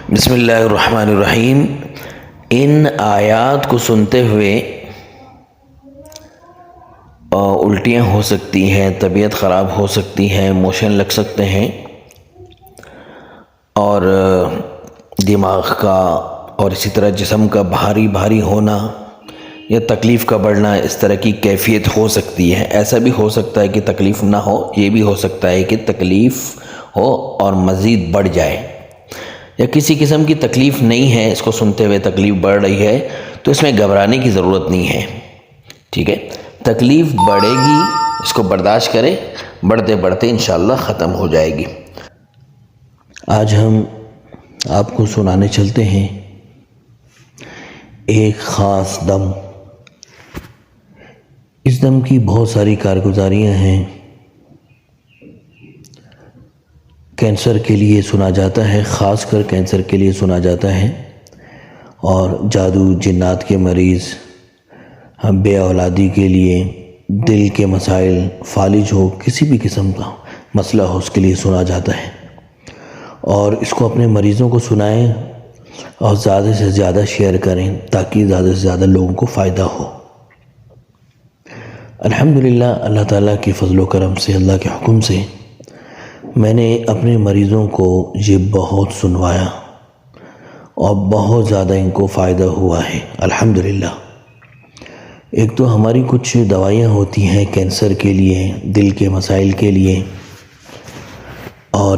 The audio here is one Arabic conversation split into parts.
بسم اللہ الرحمن الرحیم۔ ان آیات کو سنتے ہوئے الٹیاں ہو سکتی ہیں، طبیعت خراب ہو سکتی ہے، موشن لگ سکتے ہیں، اور دماغ کا اور اسی طرح جسم کا بھاری بھاری ہونا یا تکلیف کا بڑھنا، اس طرح کی کیفیت ہو سکتی ہے۔ ایسا بھی ہو سکتا ہے کہ تکلیف نہ ہو، یہ بھی ہو سکتا ہے کہ تکلیف ہو اور مزید بڑھ جائے، یا کسی قسم کی تکلیف نہیں ہے، اس کو سنتے ہوئے تکلیف بڑھ رہی ہے تو اس میں گھبرانے کی ضرورت نہیں ہے، ٹھیک ہے۔ تکلیف بڑھے گی، اس کو برداشت کرے، بڑھتے بڑھتے انشاءاللہ ختم ہو جائے گی۔ آج ہم آپ کو سنانے چلتے ہیں ایک خاص دم۔ اس دم کی بہت ساری کارگزاریاں ہیں۔ کینسر کے لیے سنا جاتا ہے، خاص کر کینسر کے لیے سنا جاتا ہے، اور جادو جنات کے مریض، بے اولادی کے لیے، دل کے مسائل، فالج ہو، کسی بھی قسم کا مسئلہ ہو، اس کے لیے سنا جاتا ہے۔ اور اس کو اپنے مریضوں کو سنائیں اور زیادہ سے زیادہ شیئر کریں تاکہ زیادہ سے زیادہ لوگوں کو فائدہ ہو۔ الحمدللہ، اللہ تعالیٰ کے فضل و کرم سے، اللہ کے حکم سے میں نے اپنے مریضوں کو یہ بہت سنوایا اور بہت زیادہ ان کو فائدہ ہوا ہے الحمدللہ۔ ایک تو ہماری کچھ دوائیاں ہوتی ہیں کینسر کے لیے، دل کے مسائل کے لیے، اور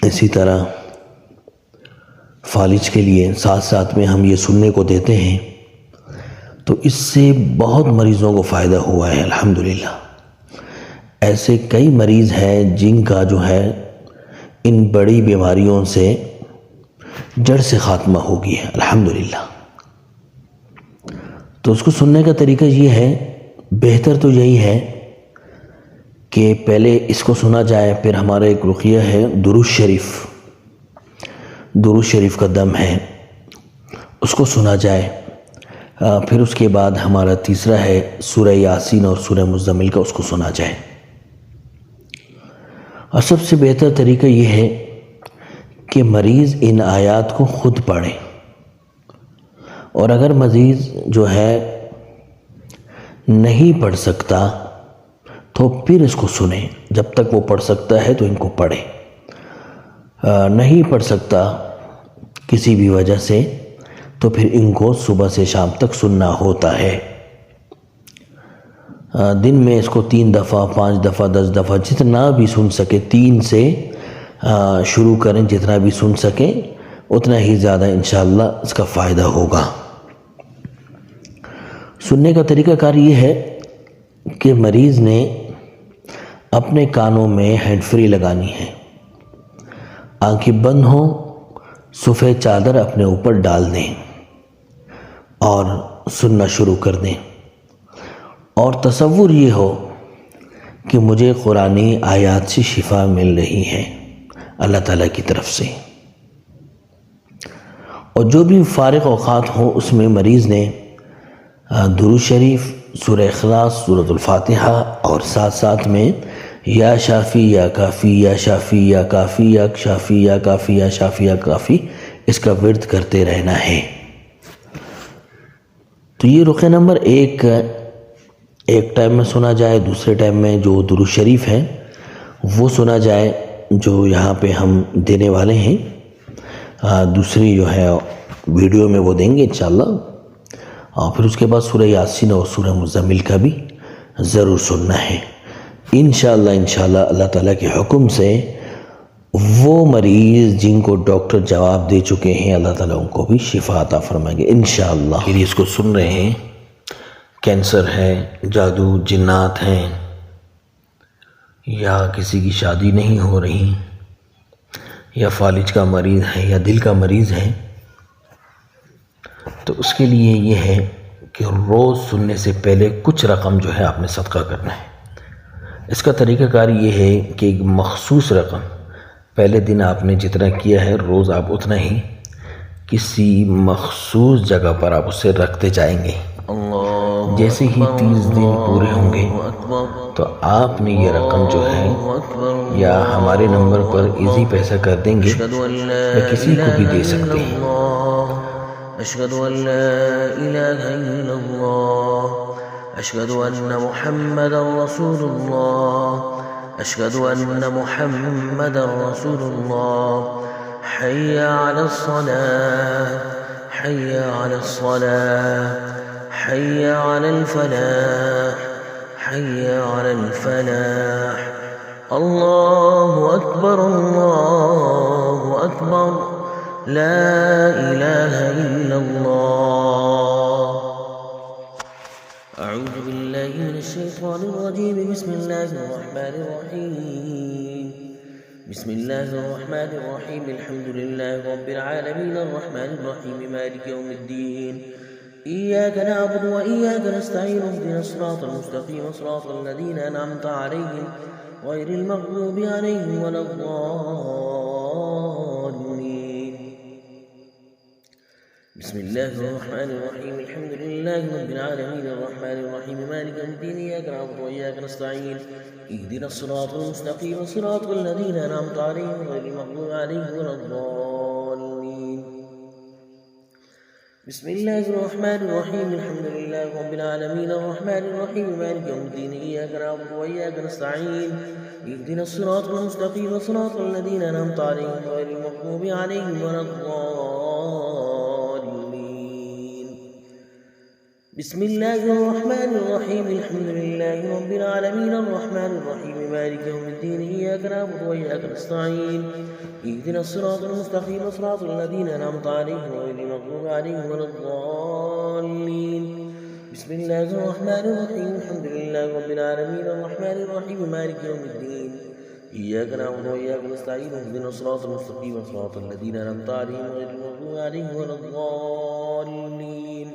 اسی طرح فالج کے لیے، ساتھ ساتھ میں ہم یہ سننے کو دیتے ہیں، تو اس سے بہت مریضوں کو فائدہ ہوا ہے الحمدللہ۔ ایسے کئی مریض ہیں جن کا جو ہے ان بڑی بیماریوں سے جڑ سے خاتمہ ہو گیا ہے الحمدللہ۔ تو اس کو سننے کا طریقہ یہ ہے، بہتر تو یہی ہے کہ پہلے اس کو سنا جائے، پھر ہمارا ایک رقیہ ہے درود شریف کا دم ہے، اس کو سنا جائے، پھر اس کے بعد ہمارا تیسرا ہے سورہ یاسین اور سورہ مزمل کا، اس کو سنا جائے۔ اور سب سے بہتر طریقہ یہ ہے کہ مریض ان آیات کو خود پڑھے، اور اگر مریض جو ہے نہیں پڑھ سکتا تو پھر اس کو سنیں، جب تک وہ پڑھ سکتا ہے تو ان کو پڑھے، نہیں پڑھ سکتا کسی بھی وجہ سے تو پھر ان کو صبح سے شام تک سننا ہوتا ہے۔ دن میں اس کو 3 دفعہ، 5 دفعہ، 10 دفعہ، جتنا بھی سن سکے، 3 سے شروع کریں، جتنا بھی سن سکیں اتنا ہی زیادہ انشاءاللہ اس کا فائدہ ہوگا۔ سننے کا طریقہ کار یہ ہے کہ مریض نے اپنے کانوں میں ہینڈ فری لگانی ہے، آنکھیں بند ہوں، سفید چادر اپنے اوپر ڈال دیں اور سننا شروع کر دیں، اور تصور یہ ہو کہ مجھے قرآنی آیات سے شفا مل رہی ہے اللہ تعالیٰ کی طرف سے۔ اور جو بھی فارغ اوقات ہوں اس میں مریض نے درود شریف، سورہ اخلاص، سورۃ الفاتحہ، اور ساتھ ساتھ میں یا شافی یا کافی، یا شافی یا کافی، یا شافی یا کافی، یا شافی یا کافی، اس کا ورد کرتے رہنا ہے۔ تو یہ رقیہ نمبر 1 ایک ٹائم میں سنا جائے، دوسرے ٹائم میں جو درود شریف ہے وہ سنا جائے جو یہاں پہ ہم دینے والے ہیں، دوسری جو ہے ویڈیو میں وہ دیں گے انشاءاللہ، اور پھر اس کے بعد سورہ یاسین اور سورہ مزمل کا بھی ضرور سننا ہے انشاءاللہ اللہ تعالیٰ کے حکم سے۔ وہ مریض جن کو ڈاکٹر جواب دے چکے ہیں اللہ تعالیٰ ان کو بھی شفا عطا فرمائیں گے انشاءاللہ۔ پھر اس کو سن رہے ہیں، کینسر ہے، جادو جنات ہیں، یا کسی کی شادی نہیں ہو رہی، یا فالج کا مریض ہے، یا دل کا مریض ہے، تو اس کے لیے یہ ہے کہ روز سننے سے پہلے کچھ رقم جو ہے آپ نے صدقہ کرنا ہے۔ اس کا طریقہ کار یہ ہے کہ ایک مخصوص رقم پہلے دن آپ نے جتنا کیا ہے، روز آپ اتنا ہی کسی مخصوص جگہ پر آپ اسے رکھتے جائیں گے۔ जैसे ही 30 दिन पूरे होंगे तो आपने ये रकम जो है या हमारे नंबर पर इजी पैसा कर देंगे या किसी को भी दे सकते हैं। अशहदु अल्ला इलाहा इल्लल्लाह अशहदु अन्ना मुहम्मदर रसूलुल्लाह अशहदु अन्ना मुहम्मदर रसूलुल्लाह हय्या अलस सलाह हय्या अलस सलाह हय्या अलल फलाह हय्या अलल फलाह। अल्लाहु अकबर अल्लाहु अकबर ला इलाहा इल्लल्लाह। अऊज़ु बिल्लाहि मिनश शैतानिर रजीम बिस्मिल्लाहिर रहमानिर रहीम बिस्मिल्लाहिर रहमानिर रहीम अल्हम्दुलिल्लाहि रब्बिल आलमीन अर्रहमानिर रहीम मालिकि यौमिद्दीन इय्याका नअबुदु व इय्याका नस्तईन इहदिनास सिरातल मुस्तक़ीम सिरातल लज़ीना अनअमता अलैहिम गैरिल मग़्दूबि अलैहिम वलद्दाल्लीन। बिस्मिल्लाहिर रहमानिर रहीम अल्हम्दुलिल्लाहि रब्बिल आलमीन अर्रहमानिर रहीम मालिकि यौमिद्दीन इय्याका नअबुदु व इय्याका नस्तईन इहदिनास सिरातल मुस्तक़ीम सिरातल लज़ीना अनअमता अलैहिम गैरिल मग़्दूबि अलैहिम वलद्दाल्लीन। बिस्मिल्लाहिर रहमानिर रहीम अल्हम्दुलिल्लाहि रब्बिल आलमीन अर्रहमानिर रहीम मालिकि यौमिद्दीन इय्याका नअबुदु व इय्याका नस्तईन इहदिनास सिरातल मुस्तक़ीम सिरातल लज़ीना अनअमता अलैहिम गैरिल मग़्दूबि अलैहिम वलद्दाल्लीन। बिस्मिल्लाहिर रहमानिर रहीम अल्हम्दुलिल्लाहि रब्बिल आलमीन अर्रहमानिर रहीम मालिकि यौमिद्दीन इय्याका नअबुदु व इय्याका नस्तईन इहदिनास सिरातल मुस्तक़ीम सिरातल लज़ीना अनअमता अलैहिम गैरिल मग़्दूबि अलैहिम वलद्दाल्लीन। बिस्मिल्लाहिर रहमानिर रहीम अल्हम्दुलिल्लाहि रब्बिल आलमीन अर्रहमानिर रहीम मालिकि यौमिद्दीन इय्याका नअबुदु व इय्याका नस्तईन इहदिनास सिरातल मुस्तक़ीम सिरातल लज़ीना अनअमता अलैहिम गैरिल मग़्दूबि अलैहिम वलद्दाल्लीन।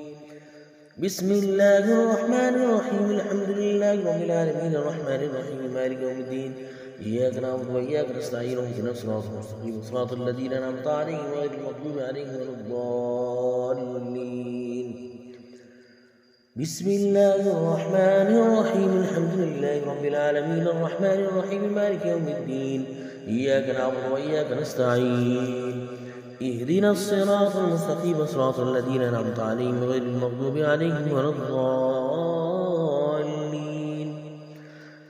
बिस्मिल्लाहिर रहमानिर रहीम अल्हम्दुलिल्लाहि रब्बिल आलमीन अर्रहमानिर रहीम मालिकि यौमिद्दीन इय्याका नअबुदु व इय्याका नस्तईन इहदिनास सिरातल मुस्तक़ीम सिरातल लज़ीना अनअमता अलैहिम गैरिल मग़्दूबि अलैहिम वलद्दाल्लीन। बिस्मिल्लाहिर रहमानिर रहीम अल्हम्दुलिल्लाहि रब्बिल आलमीन अर्रहमानिर रहीम मालिकि यौमिद्दीन इय्याका नअबुदु व इय्याका नस्तईन इहदिनास सिरातल मुस्तक़ीम सिरातल लज़ीना अनअमता अलैहिम गैरिल मग़्दूबि अलैहिम वलद्दाल्लीन।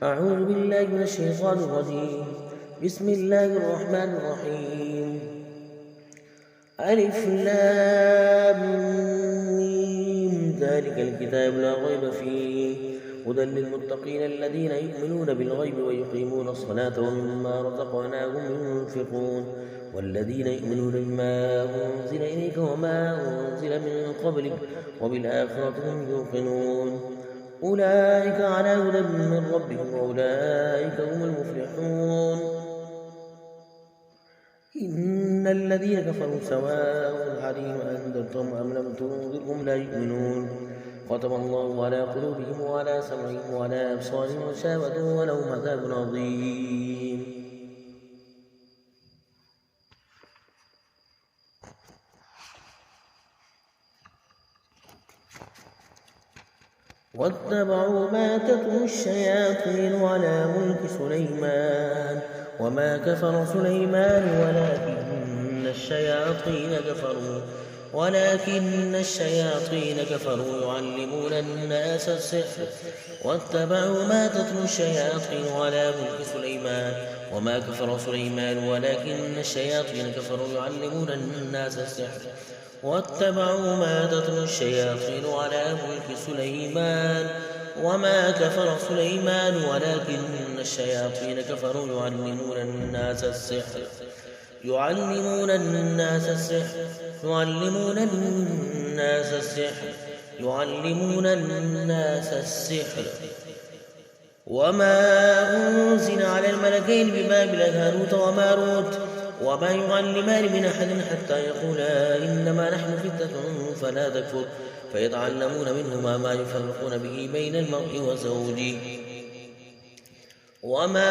अऊज़ु बिल्लाहि मिनश शैतानिर रजीम बिस्मिल्लाहिर रहमानिर रहीम अलिफ लाम मीम ज़ालिकल किताबु ला रैब फ़ीह हुदल लिल्मुत्तक़ीन الذين يؤمنون بالغيب ويقيمون الصلاة ومما رزقناهم ينفقون والذين يؤمنون بما أنزل إليك وما أنزل من قبلك وبالآخرة هم يوقنون أولئك على هدى من ربهم وأولئك هم المفلحون. إن الذين كفروا سواء عليهم أنذرتهم أم لم تنذرهم لا يؤمنون ختم الله على قلوبهم وعلى سمعهم وعلى أبصارهم غشاوة ولهم عذاب عظيم. واتبعوا ما تتلو الشياطين على ملك سليمان وما كفر سليمان ولكن الشياطين كفروا يعلمون الناس السحر. واتبعوا ما تتلو الشياطين على ملك سليمان وما كفر سليمان ولكن الشياطين كفروا يعلمون الناس السحر. واتبعوا ما تتلو الشياطين على ملك سليمان وما كفر سليمان ولكن الشياطين كفروا يعلمون الناس السحر وما أنزل على الملكين ببابل هاروت وماروت وما يعلمان من أحد حتى يقولا إنما نحن فتنة فلا تكفر فيتعلمون منهما ما يفرقون به بين المرء وزوجه. وما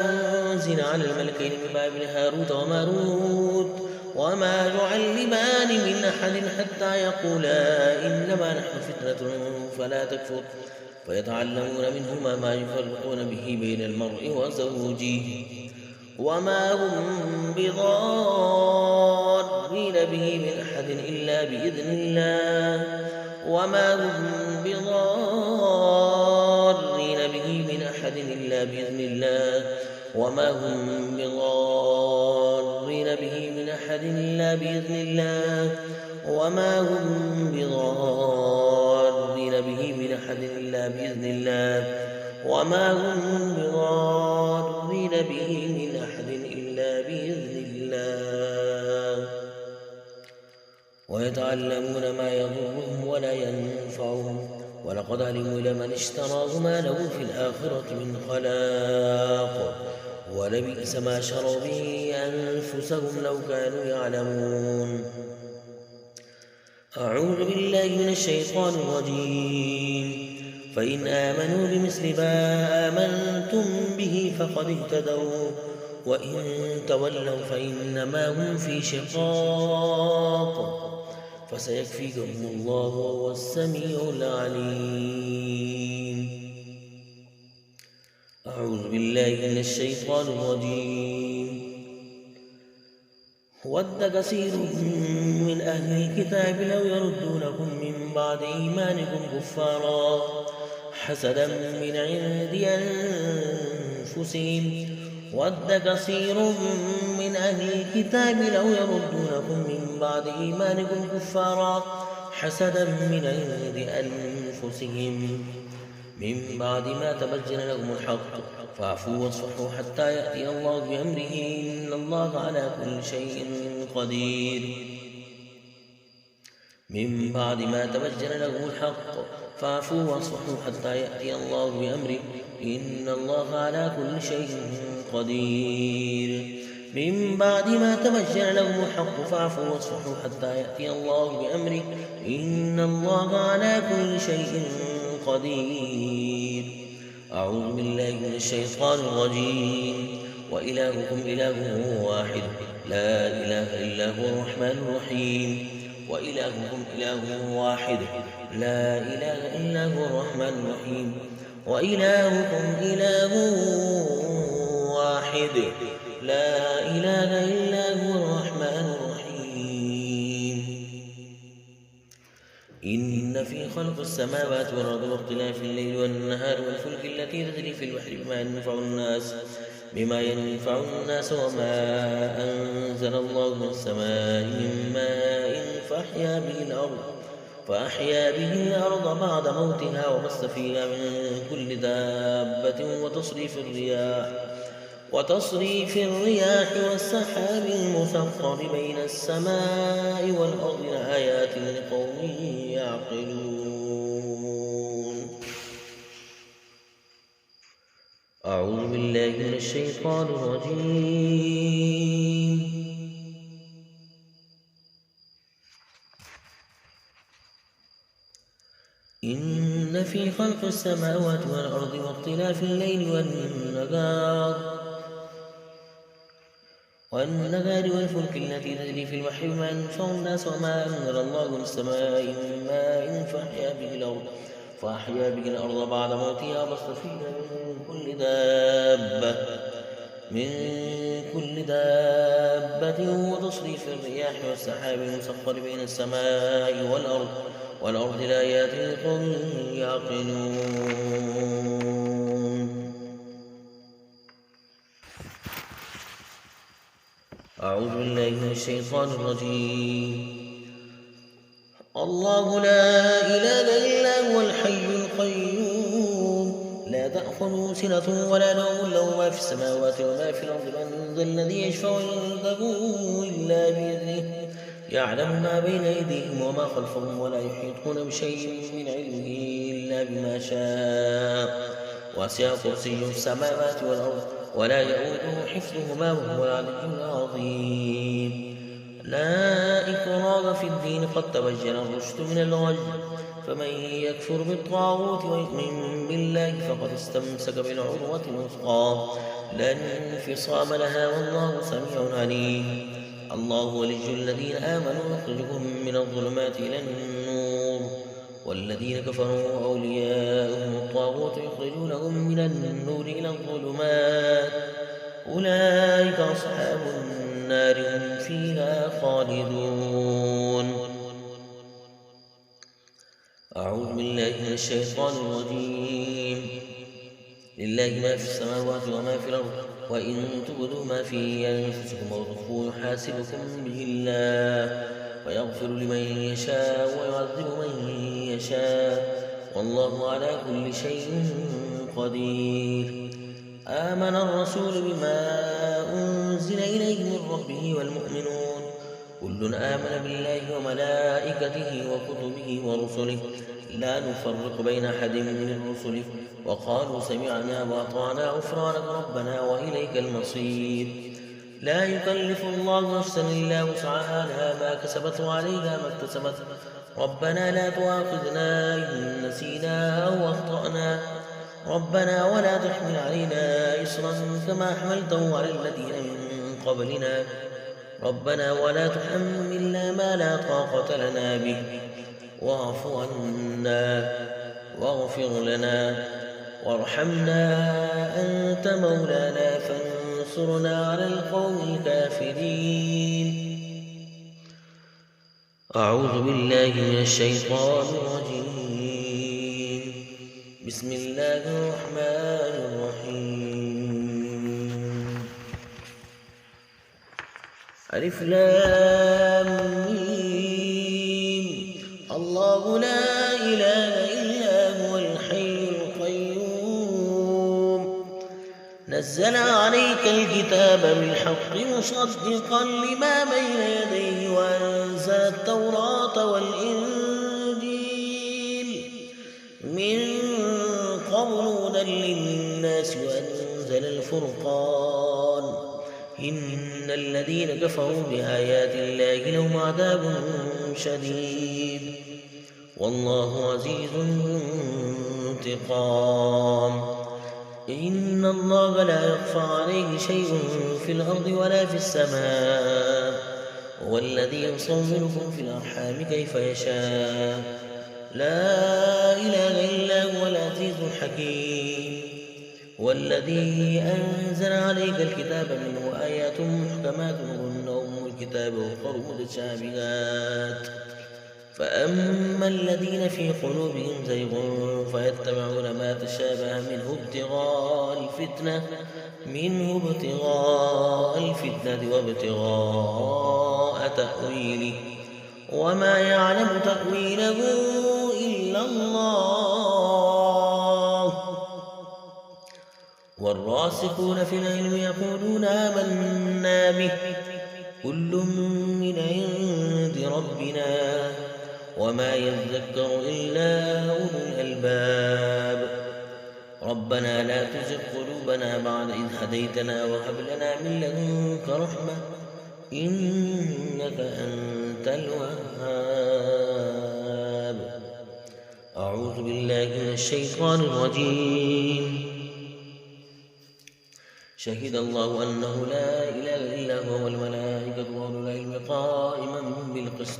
أنزل على الملكين ببابل هاروت وماروت وما يعلمان من أحد حتى يقولا إنما نحن فتنة فلا تكفر فيتعلمون منهما ما يفرقون به بين المرء وزوجه وما هم بضارين به من أحد إلا بإذن الله وما هم بضارين به من أحد إلا بإذن الله وما هم بضارين به من أحد إلا بإذن الله وما هم بضارين به من أحد إلا بإذن الله وما هم بضارين به من أحد إلا بإذن الله ويتعلمون ما يضرهم ولا ينفعهم ولقد علموا لمن اشتراه ما له في الآخرة من خلاق ولبئس ما شروا به أنفسهم لو كانوا يعلمون. أعوذ بالله من الشيطان الرجيم. فإن آمنوا بمثل ما آمنتم به فقد اهتدوا وإن تولوا فإنما هم في شقاق فسيكفيكهم الله وهو السميع العليم. أعوذ بالله من الشيطان الرجيم. ود كثير من أهل الكتاب لو يردونكم من بعد إيمانكم كفارا حسدا من عند أنفسهم ود كثير من أهل الكتاب لو يردونكم من بعد إيمانكم كفارا حسدا من عند أنفسهم من بعد ما تبين لهم الحق فاعفوا واصفحوا حتى يأتي الله بأمره إن الله على كل شيء قدير. من بعد ما تبين لهم الحق فاعفوا واصفحوا حتى يأتي الله بأمره إن الله على كل شيء قدير. من بعد ما تبين لهم الحق فاعفوا واصفحوا حتى يأتي الله بأمره إن الله على كل شيء قدير. أعوذ بالله من الشيطان الرجيم. وإلهكم إله واحد لا إله إلا هو الرحمن الرحيم. وإلهكم إله واحد لا إله إلا هو الرحمن الرحيم. وإلهكم إله واحد لا إله إلا هو الرحمن الرحيم. إن في خلق السماوات والأرض واختلاف الليل والنهار والفلك التي تجري في البحر بما ينفع الناس وما أنزل الله من السماء من ماء فأحيا به الأرض بعد موتها وبث فيها من كل دابة وتصريف الرياح والسحاب المسخر بين السماء والأرض لآيات لقوم يعقلون. أعوذ بالله من الشيطان الرجيم. إن في خلق السماوات والأرض واختلاف الليل والنهار والفلك التي تجري في البحر بما ينفع الناس وما أنزل الله من السماء من ماء فأحيا به الأرض بعد موتها وبث فيها من كل دابة وتصريف الرياح والسحاب المسخر بين السماء والأرض لآيات لقوم يعقلون. أعوذ بالله من الشيطان الرجيم. الله لا إله إلا هو الحي القيوم لا تأخذه سنة ولا نوم له ما في السماوات وما في الأرض من ذا الذي يشفع عنده إلا بإذنه يعلم ما بين أيديهم وما خلفهم ولا يحيطون بشيء من علمه إلا بما شاء وسع كرسيه السماوات والأرض ولا يؤوده حفظهما وهو العلي العظيم. لا إكراه في الدين قد تبين الرشد من الغي فمن يكفر بالطاغوت ويؤمن بالله فقد استمسك بالعروة الوثقى لا انفصام لها والله سميع عليم. الله ولي الذين آمنوا يخرجهم من الظلمات إلى النور والذين كفروا أولياؤهم الطاغوت يخرجونهم من النور إلى الظلمات أولئك أصحاب النار هم فيها خالدون. أعوذ بالله من الشيطان الرجيم. لله ما في السماوات وما في الأرض وإن تبدوا ما في أنفسكم أو تخفوه يحاسبكم به الله ويغفر لمن يشاء ويعذب من يشاء والله على كل شيء قدير. آمن الرسول بما أنزل إليه من ربه والمؤمنون كل آمن بالله وملائكته وكتبه ورسله لا نفرق بين أحد من الرسل وقالوا سمعنا وأطعنا غفرانك ربنا وإليك المصير. لا يكلف الله نفسا إلا وسعها لها ما كسبت وعليها ما اكتسبت ربنا لا تؤاخذنا إن نسينا أو أخطأنا ربنا ولا تحمل علينا إصرا كما حملته على الذين من قبلنا ربنا ولا تحملنا ما لا طاقة لنا به واعف عنا واغفر لنا وارحمنا أنت مولانا فانصرنا على القوم الكافرين. أعوذ بالله من الشيطان الرجيم. بسم الله الرحمن الرحيم. ألف لام ميم. الله لا إله إلا هو الحي القيوم نزل عليك الكتاب بالحق مصدقا لما بين يديه وأنزل التوراة والإنجيل من قبل هدى للناس وأنزل الفرقان إن الذين كفروا بآيات الله لهم عذاب شديد والله عزيز ذو انتقام. إن الله لا يخفى عليه شيء في الأرض ولا في السماء هو الذي يصوركم في الأرحام كيف يشاء لا إله إلا هو العزيز الحكيم. والذي أنزل عليك الكتاب منه آيات محكمات هن أم الكتاب وأخر متشابهات فأما الذين في قلوبهم زيغ فيتبعون ما تشابه منه ابتغاء الفتنة وابتغاء تأويله وما يعلم تأويله إلا الله والراسخون في العلم يقولون آمنا به كل من عند ربنا وما يذكر إلا أولو الألباب. ربنا لا تزغ قلوبنا بعد إذ هديتنا وهب لنا من لدنك رحمة إنك أنت الوهاب. أعوذ بالله من الشيطان الرجيم. شهد الله أنه لا إله إلا هو والملائكة وأولو العلم قائما بالقسط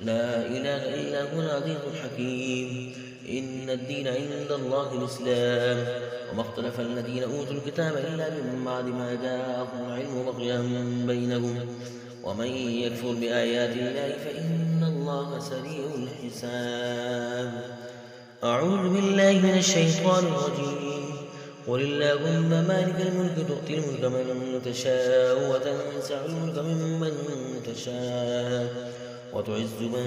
لا إله إلا هو العزيز الحكيم. إن الدين عند الله الإسلام وما اختلف الذين أوتوا الكتاب إلا من بعد ما جاءهم العلم بغيا بينهم ومن يكفر بآيات الله فإن الله سريع الحساب. أعوذ بالله من الشيطان الرجيم. قل اللهم مالك الملك تؤتي الملك من تشاء وتنزع الملك ممن تشاء وتعز من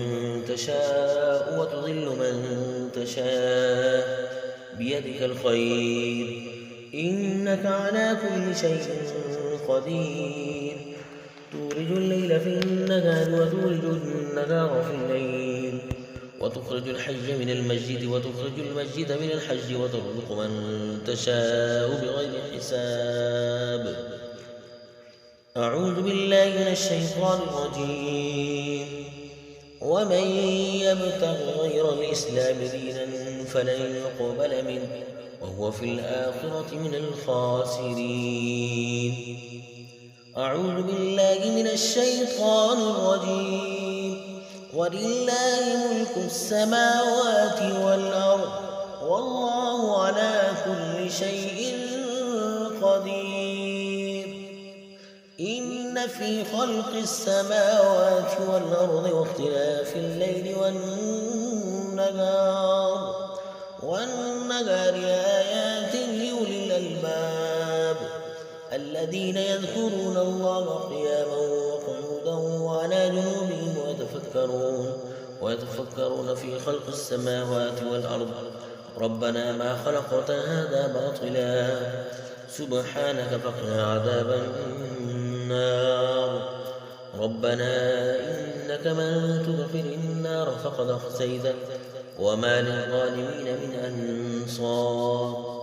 تشاء وتضل من تشاء بيدك الخير إنك على كل شيء قدير. تولج الليل في النهار وتولج النهار في الليل وتخرج الحي من المسجد وتخرج المسجد من الحج وترزق من تشاء بغير حساب. أعوذ بالله من الشيطان الرجيم. ومن يبتغ غير الإسلام دينا فلن يقبل منه وهو في الآخرة من الخاسرين. أعوذ بالله من الشيطان الرجيم ولله ملك السماوات والأرض والله على كل شيء قدير إن في خلق السماوات والأرض واختلاف الليل والنهار آيات لأولي الألباب الذين يذكرون الله قياما وقعودا وعلى جنوبهم ويتفكرون في خلق السماوات والأرض ربنا ما خلقت هذا باطلا سبحانك فقنا عذاب النار ربنا إنك من تدخل النار فقد أخزيته وما للظالمين من أنصار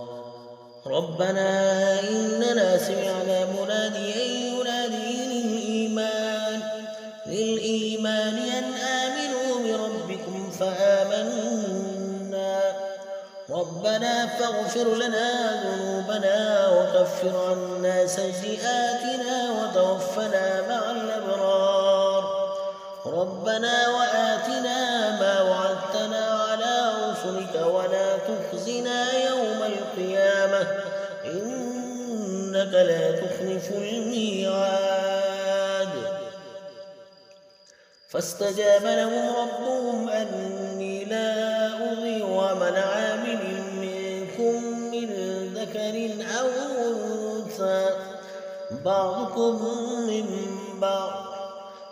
ربنا إننا سمعنا مناديا ينادي للإيمان أن آمنوا بربكم فآمنا ربنا فاغفر لنا ذنوبنا وكفر عنا سيئاتنا وتوفنا مع الأبرار ربنا وآتنا ما وعدتنا على رسلك ولا تخزنا يوم القيامة إنك لا تخلف الميعاد فاستجاب لهم ربهم أني لا أضيع عمل عامل منكم من ذكر أو أنثى بعضكم من بعض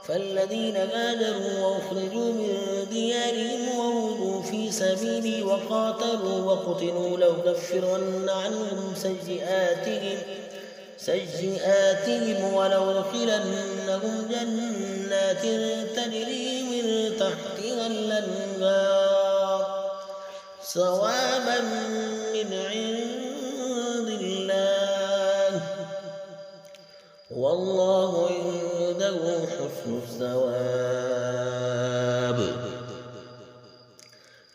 فالذين هاجروا وأخرجوا من ديارهم وأوذوا في سبيلي وقاتلوا وقتلوا لأكفرن عنهم سيئاتهم ولأدخلنهم جنات تجري من تحتها الأنهار ثوابا من عند الله والله عنده حسن الثواب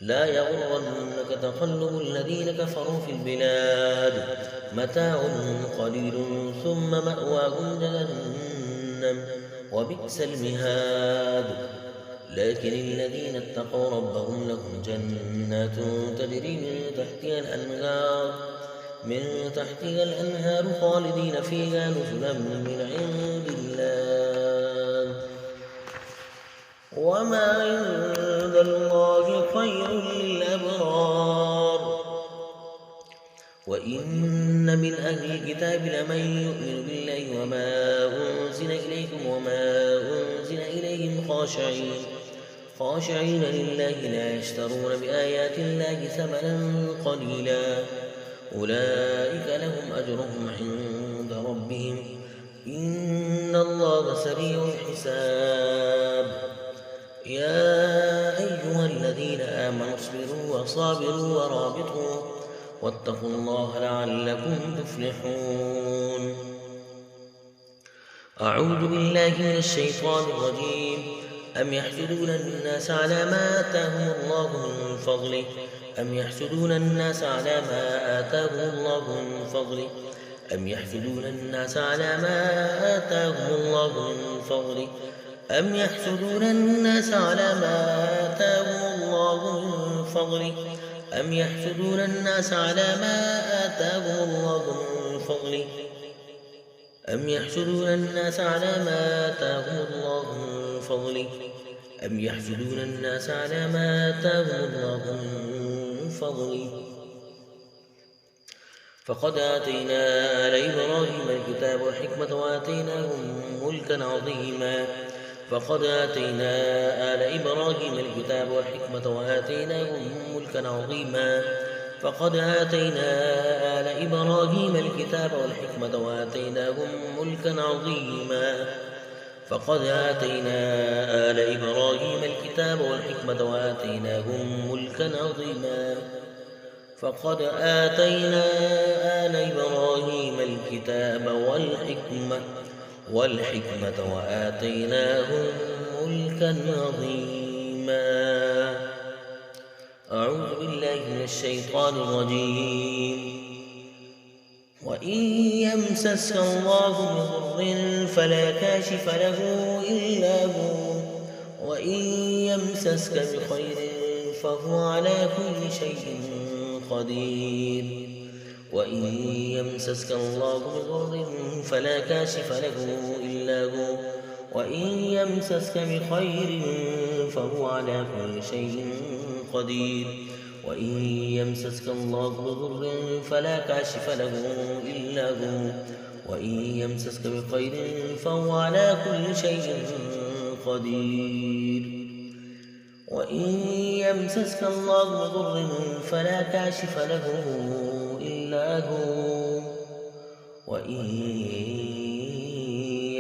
لا يغرنك تقلب الذين كفروا في البلاد متاع قليل ثم مأواهم جهنم وبئس المهاد لكن الذين اتقوا ربهم لهم جنات تجري من تحتها الأنهار خالدين فيها نزلا من عند الله وما عند الله خير للأبرار وإن من أهل الكتاب لمن يؤمن بالله وما أنزل إليكم وما أنزل إليهم خاشعين لله لا يشترون بآيات الله ثمنا قليلا أولئك لهم أجرهم عند ربهم إن الله سريع الحساب يا أيها الذين آمنوا اصبروا وصابروا ورابطوا واتقوا الله لعلكم تفلحون أعوذ بالله من الشيطان الرجيم أم يحسدون الناس على ما آتاهم الله من فضله أم يحسدون الناس على ما آتاهم الله من فضله أم يحسدون الناس على ما آتاهم الله من فضله أم يحسدون الناس على ما آتاهم الله من فضله أم يحسدون الناس على ما آتاهم الله من فضله أم يحسدون الناس على ما آتاهم الله من فضله أم يحسدون الناس على ما آتاهم الله من فضله فقد آتينا آل إبراهيم الكتاب والحكمة وآتيناهم ملكا عظيما فقد آتينا آل إبراهيم الكتاب والحكمة وآتيناهم ملكا عظيما فقد آتينا آل إبراهيم الكتاب والحكمة وآتيناهم ملكا عظيما فقد آتينا آل إبراهيم الكتاب والحكمة وآتيناهم ملكا عظيما فقد آتينا آل إبراهيم الكتاب والحكمة وآتيناهم ملكا عظيما أعوذ بالله من الشيطان الرجيم وإن يمسسك الله بضر فلا كاشف له إلا هو وإن يمسسك بخير فهو على كل شيء قدير وإن يمسسك الله بضر فلا كاشف له إلا هو وإن يمسسك بخير فهو على كل شيء قدير وإن يمسسك الله بضر فلا كاشف له إلا هو وإن يمسسك بخير فهو على كل شيء قدير وإن يمسسك الله بضر فلا كاشف له إلا هو وإن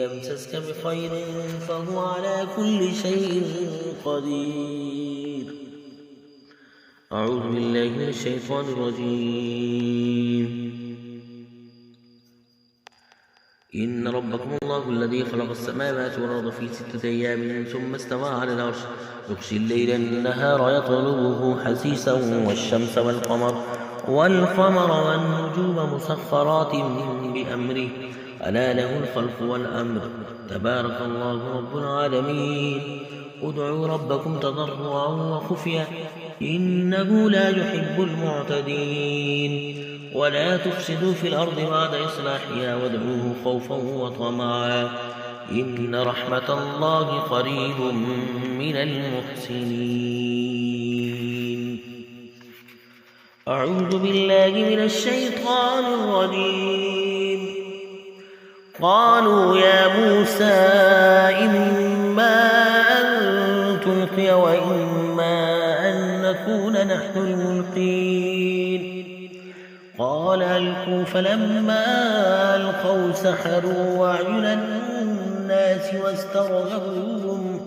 يمسسك بخير فهو على كل شيء قدير. أعوذ بالله من الشيطان الرجيم. إن ربكم الله الذي خلق السماوات والأرض في 6 أيام ثم استوى على العرش يغشي الليل النهار يطلبه حسيسا والشمس والقمر والنجوم مسخرات بأمره ألا له الخلق والأمر تبارك الله رب العالمين. ادعوا ربكم تضرعا وخفيا إنه لا يحب المعتدين ولا تفسدوا في الأرض بعد إصلاحها وادعوه خوفا وطمعا إن رحمة الله قريب من المحسنين. أعوذ بالله من الشيطان الرجيم. قالوا يا موسى إما أن تلقي وإما أن نكون نحن الملقين قال ألقوا فلما ألقوا سحروا أعين الناس واسترهبوهم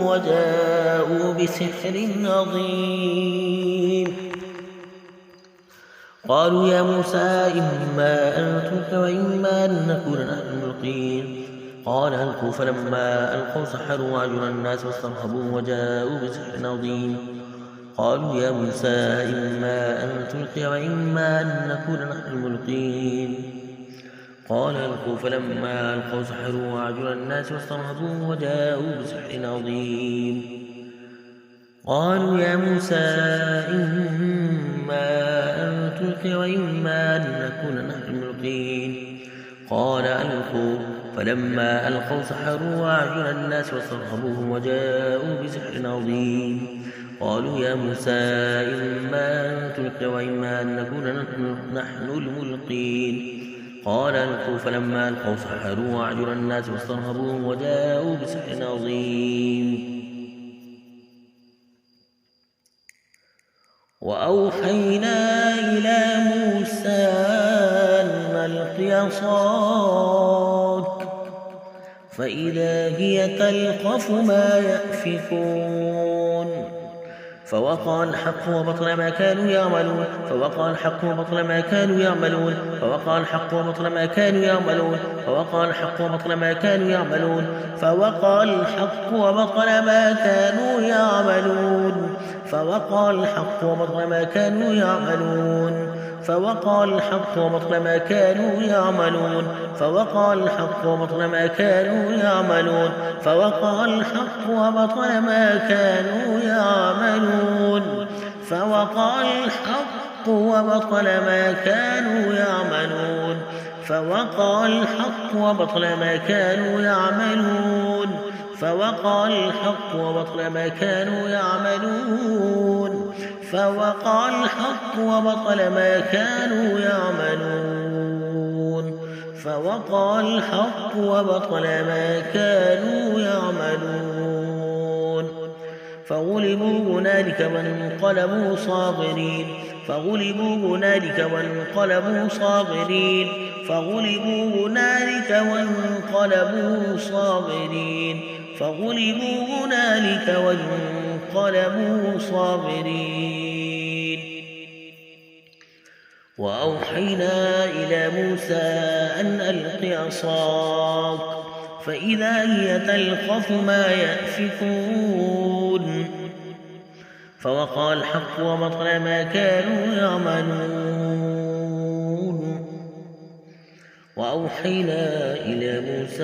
وجاءوا بسحر عظيم. قالوا يا موسى إما أن تلقي وإما أن نكون نحن الملقين قال ألقوا فلما ألقوا سحروا أعين الناس واسترهبوهم وجاءوا بسحر عظيم. قالوا يا موسى إما أن تلقي وإما أن نكون نحن الملقين قال ألقوا فلما ألقوا سحروا أعين الناس واسترهبوهم وجاءوا بسحر عظيم. قالوا يا موسى إما أن تلقي وإما أن نكون نحن الملقين قال ألقوا فلما ألقوا سحروا أعين الناس واسترهبوهم وجاءوا بسحر عظيم. قالوا يا موسى إما أن تلقي وإما أن نكون نحن الملقين قال ألقوا فلما ألقوا سحروا أعين الناس واسترهبوهم وجاءوا بسحر عظيم. وأوحينا إلى موسى أن ألق عصاك فإذا هي تلقف ما يأفكون فوقع الحق وبطل ما كانوا يعملون فوقع الحق وبطل ما كانوا يعملون فوقع الحق وبطل ما كانوا يعملون فوقع الحق وبطل ما كانوا يعملون فوقع الحق وبطل ما كانوا يعملون فوقع الحق وبطل ما كانوا يعملون فوقع الحق وبطل ما كانوا يعملون فوقع الحق وبطل ما كانوا يعملون فوقع الحق وبطل ما كانوا يعملون فوقع الحق وبطل ما كانوا يعملون فوقع الحق وبطل ما كانوا يعملون فوقع الحق وبطل ما كانوا يعملون فوقع الحق وبطل ما كانوا يعملون فوقع الحق وبطل ما كانوا يعملون فغلبوا هنالك وانقلبوا صاغرين فغلبوا هنالك وانقلبوا صاغرين فغلبوا هنالك وانقلبوا صاغرين فغلبوا هنالك وانقلبوا صاغرين. وأوحينا إلى موسى أن ألق عصاك فإذا هي تلقف ما يأفكون فوقع الحق وبطل ما كانوا يعملون وأوحينا إلى موسى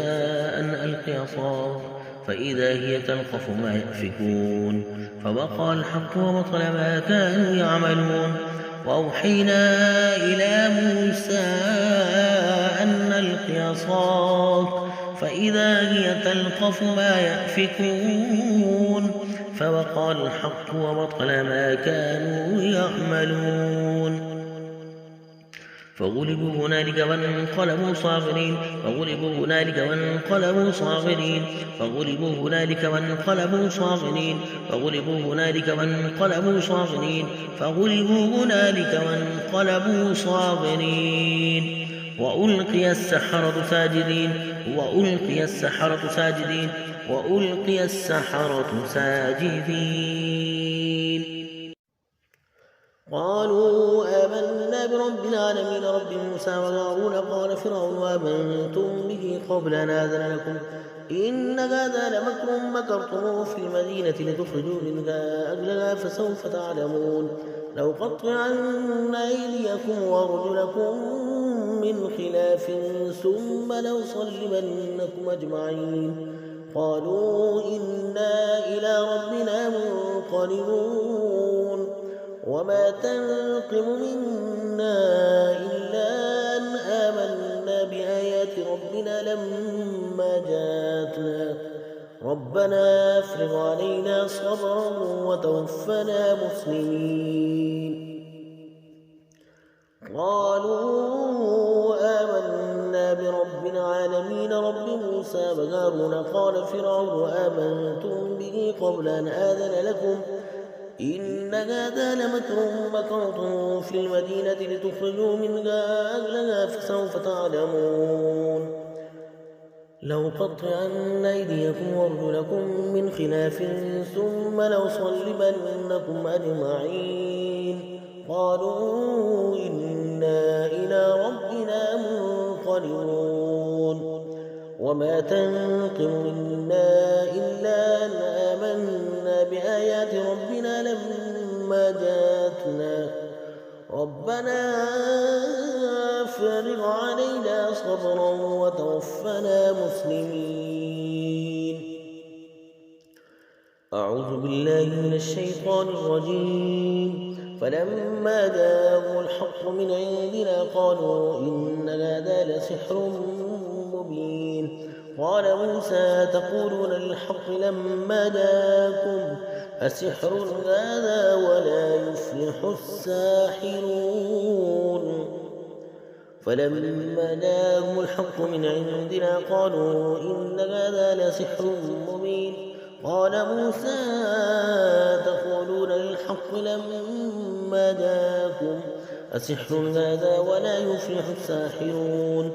أن ألق عصاه فإذا هي تلقف ما يأفكون فوقع الحق وبطل ما كانوا يعملون وأوحينا إلى موسى أن ألق عصاك فإذا هي تلقف ما يأفكون فوقع الحق وبطل ما كانوا يعملون فغلبوا هنالك وانقلبوا صاغرين فغلبوا هنالك وانقلبوا صاغرين فغلبوا هنالك وانقلبوا صاغرين فغلبوا هنالك وانقلبوا صاغرين فغلبوا هنالك وانقلبوا صاغرين وألقي السحرة ساجدين وألقي السحرة ساجدين وألقي السحرة ساجدين قالوا آمنا برب العالمين رب موسى وهارون قال فرعون آمنتم به قبل أن آذن لكم إن هذا لمكر مكرتموه في المدينة لتخرجوا منها أهلها فسوف تعلمون لأقطعن أيديكم وأرجلكم من خلاف ثم لأصلبنكم أجمعين قالوا إنا إلى ربنا منقلبون وما تنقم منا إلا أن آمنا بآيات ربنا لما جاءتنا ربنا افرغ علينا صبرا وتوفنا مسلمين قالوا آمنا برب العالمين رب موسى وهارون قال فرعون آمنتم به قبل أن آذن لكم إن هذا لمكر مكرتم في المدينة لتخرجوا منها أهلها فسوف تعلمون لأقطعن أيديكم وأرجلكم من خلاف ثم لأصلبنكم أجمعين قالوا إنا إلى ربنا منقلبون وما تنقم منا إلا أن آمنا بآيات ربنا لما جاءتنا ربنا افرغ علينا صبرا وتوفنا مسلمين أعوذ بالله من الشيطان الرجيم فلما جاءهم الحق من عندنا قالوا إن هذا لسحر مبين قال موسى تقولون للحق لما جاءكم أسحر هذا ولا يفلح الساحرون فلما جاءهم الحق من عندنا قالوا إن هذا لسحر مبين قال موسى تقولون للحق لما جاءكم أسحر هذا ولا يفلح الساحرون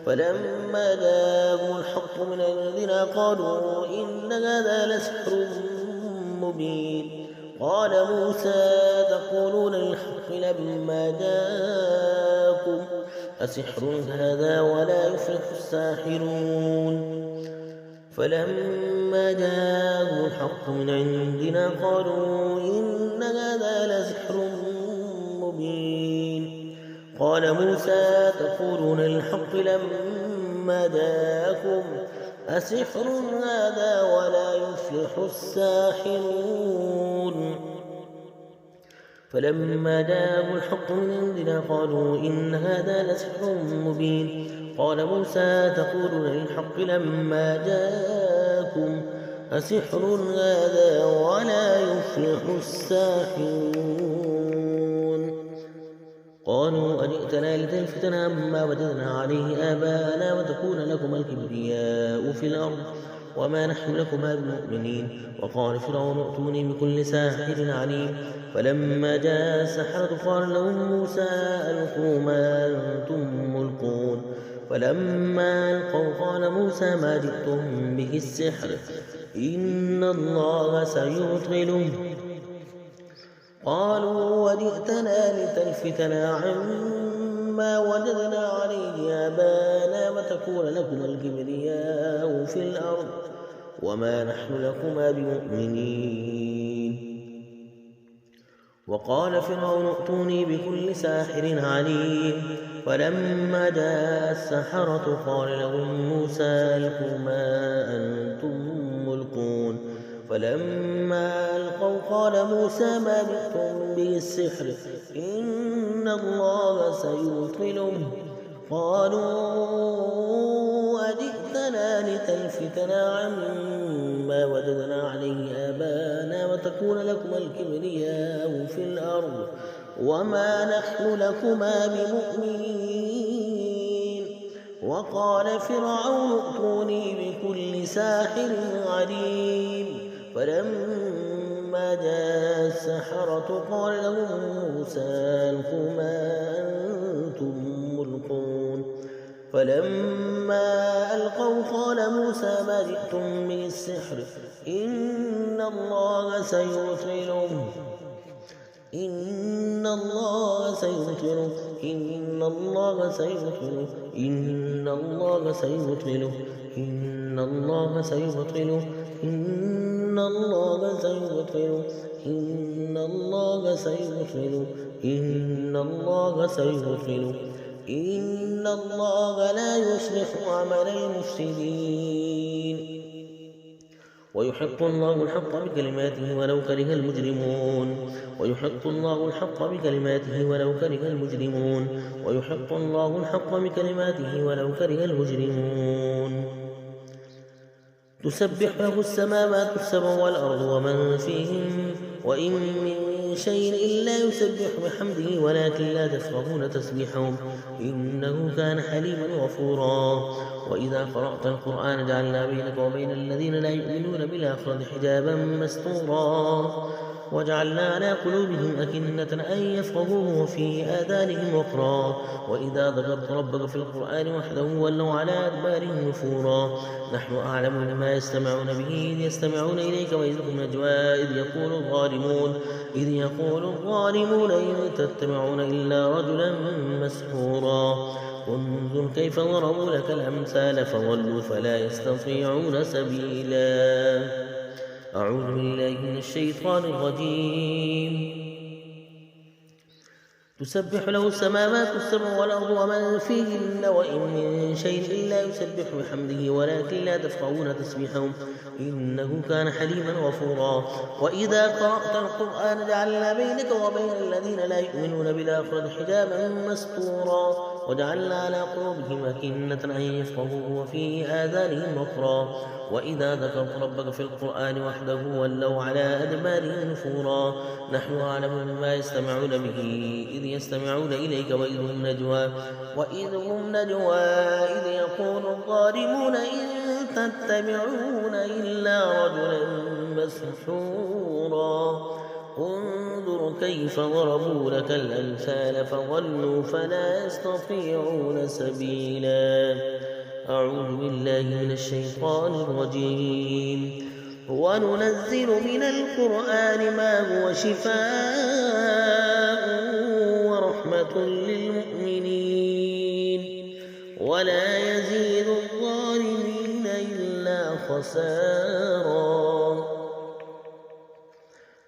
فلما جاءهم الحق من عندنا قالوا إن هذا لسحر مبين قال موسى تقولون للحق لما جاءكم أسحر هذا ولا يفلح الساحرون فلما جاءهم الحق من عندنا قالوا إن هذا لسحر مبين قال موسى تقولون للحق لما جاءكم أسحر هذا ولا يفلح الساحرون فلما جاءهم الحق من عندنا قالوا إن هذا لسحر مبين قال موسى تقولون للحق لما جاءكم أسحر هذا ولا يفلح الساحرون قالوا أجئتنا لتلفتنا عما وجدنا عليه آباءنا وتكون لكما الكبرياء في الأرض وما نحن لكما بمؤمنين وقال فرعون ائتوني بكل ساحر عليم فلما جاء السحرة قال لهم موسى ألقوا ما أنتم ملقون فلما ألقوا قال موسى ما جئتم به السحر إن الله سيبطله قالوا وجئتنا لتلفتنا عما وجدنا عليه آباءنا وتكون لكما الكبرياء في الأرض وما نحن لكما بمؤمنين وقال فرعون ائتوني بكل ساحر عليم فلما جاء السحرة قال لهم موسى ألقوا ما أنتم ملقون فلما ألقوا قال موسى ما جئتم به السحر إن الله سيبطله قالوا أجئتنا لتلفتنا عما وجدنا عليه آباءنا وتكون لكما الكبرياء في الأرض وما نحن لكما بمؤمنين وقال فرعون ائتوني بكل ساحر عليم فلما جاء السحرة قال لهم موسى ألقوا ما أنتم ملقون فلما ألقوا قال موسى ما جئتم به السحر إن الله سيبطله إن الله سيبطله إن الله سيبطله إن الله سيبطله إن الله سيبطله إن الله سيبطله إن الله سيبطله إن الله سيبطله إن الله لا يصلح عمل المفسدين ويحق الله الحق بكلماته ولو كره المجرمون ويحق الله الحق بكلماته ولو كره المجرمون ويحق الله الحق بكلماته ولو كره المجرمون تسبح له السماوات السبع والأرض ومن فيهن وإن من شيء إلا يسبح بحمده ولكن لا تفقهون تسبيحهم إنه كان حليما غفورا وإذا قرأت القرآن جعلنا بينك وبين الذين لا يؤمنون بالآخرة حجابا مستورا وجعلنا على قلوبهم أكنة أن يفقهوه وفي آذانهم وقرا وإذا ذكرت ربك في القرآن وحده ولوا على أدبارهم نفورا نحن أعلم بما يستمعون به إذ يستمعون إليك وإذ هم نجوى إذ يقول الظالمون إن تتبعون إلا رجلا مسحورا انظر كيف ضربوا لك الأمثال فضلوا فلا يستطيعون سبيلا أعوذ بالله من الشيطان الرجيم تسبح له السماوات السبع والأرض ومن فيهن وإن من شيء إلا يسبح بحمده ولكن لا تفقهون تسبيحهم إنه كان حليما غفورا وإذا قرأت القرآن جعلنا بينك وبين الذين لا يؤمنون بالآخرة حجابا مستورا وجعلنا على قلوبهم أكنة أن يفقهوه وفي آذانهم وقرا وإذا ذكرت ربك في القرآن وحده ولوا على أدبارهم نفورا نحن أعلم بما يستمعون به إذ يستمعون إليك وإذ هم نجوى إذ يقول الظالمون إن تتبعون إلا رجلا مسحورا انظر كيف ضربوا لك الأمثال فضلوا فلا يستطيعون سبيلا أعوذ بالله من الشيطان الرجيم وننزل من القرآن ما هو شفاء ورحمة للمؤمنين ولا يزيد الظالمين إلا خسارا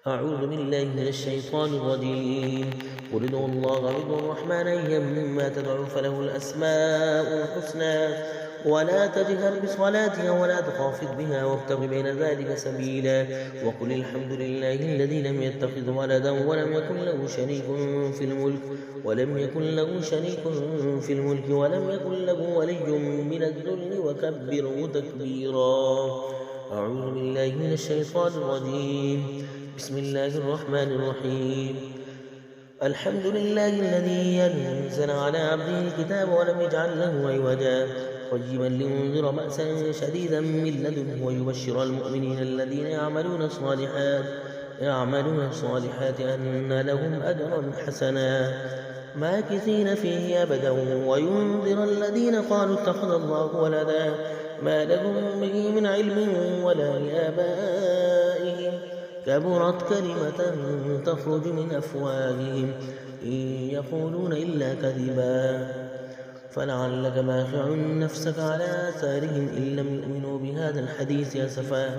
أعوذ بالله من الشيطان الرجيم قل ادعوا الله وادعوا الرحمن أيما تدعوا فله الأسماء الحسنى ولا تجهر بصلاتها ولا تخافت بها وابتغ بين ذلك سبيلا وقل الحمد لله الذي لم يتخذ ولدا ولم يكن له شريك في الملك ولم يكن له ولي من الذل وكبره تكبيرا أعوذ بالله من الشيطان الرجيم بسم الله الرحمن الرحيم الحمد لله الذي أنزل على عبده الكتاب ولم يجعل له عوجا قيما لينذر بأسا شديدا من لدنه ويبشر المؤمنين الذين يعملون الصالحات أن لهم أجرا حسنا ماكثين فيه أبدا وينذر الذين قالوا اتخذ الله ولدا ما لهم به من علم ولا لآبائهم كبرت كلمة تخرج من أفواههم إن يقولون إلا كذبا فلعلك باخع نفسك على آثارهم إن لم يؤمنوا بهذا الحديث أسفا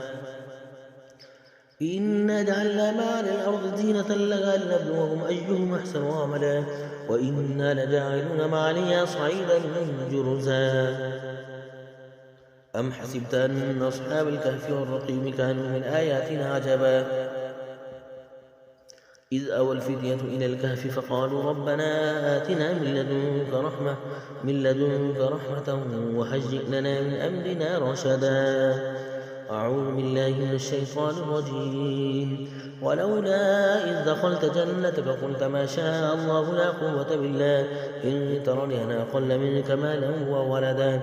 إنا جعلنا ما على الأرض زينة لها لنبلوهم أيهم أحسن عملا وإنا لجاعلون ما عليها صعيدا جرزا. أم حسبت أن أصحاب الكهف والرقيم كانوا من آياتنا عجبا إذ أوى الفتية إلى الكهف فقالوا ربنا آتنا من لدنك رحمة وهيئ لنا من أمرنا رشدا. أعوذ بالله من الشيطان الرجيم. ولولا إذ دخلت جنتك قلت ما شاء الله لا قوة بالله إن ترني أنا أقل منك مالا وولدا.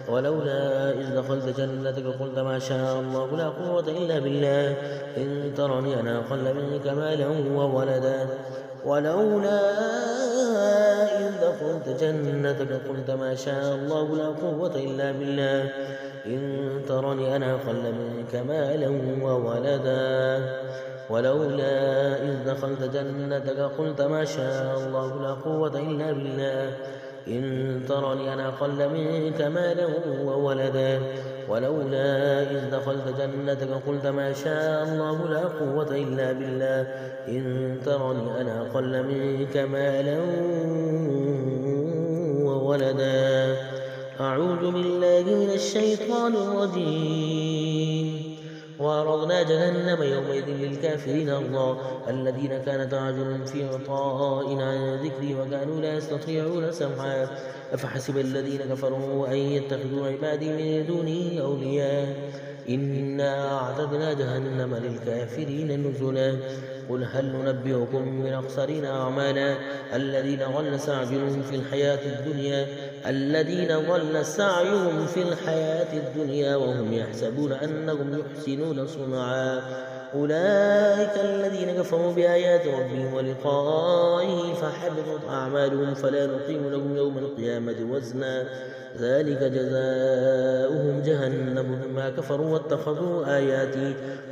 ولولا إذ دخلت جنتك قلت ما شاء الله لا قوة إلا بالله إن ترني أنا أقل منك مالا وولدا. ولولا إذ دخلت جنتك قلت ما شاء الله لا قوة إلا بالله إن ترني أنا أقل منك مالا وولدا. ولولا إذ دخلت جنتك قلت ما شاء الله لا قوة إلا بالله إن ترني أنا أقل منك مالا وولدا. ولولا إذ دخلت جنتك قلت ما شاء الله لا قوة إلا بالله إن ترني أنا أقل منك مالا وولدا. أعوذ بالله من الشيطان الرجيم. وعرضنا جهنم يومئذ للكافرين عرضا الذين كانت أعينهم في غطاء عن ذكري وكانوا لا يستطيعون سمعا. أفحسب الذين كفروا أن يتخذوا عبادي من دونه أولياء إنا أعتدنا جهنم للكافرين نزلا. قل هل ننبئكم بالأخسرين أعمالا الذين ضل سعيهم في الحياة الدنيا وهم يحسبون أنهم يحسنون صنعا. أولئك الذين كفروا بآيات ربهم ولقائه فحبطت أعمالهم فلا نقيم لهم يوم القيامة وزنا. ذلك جزاؤهم جهنم بما كفروا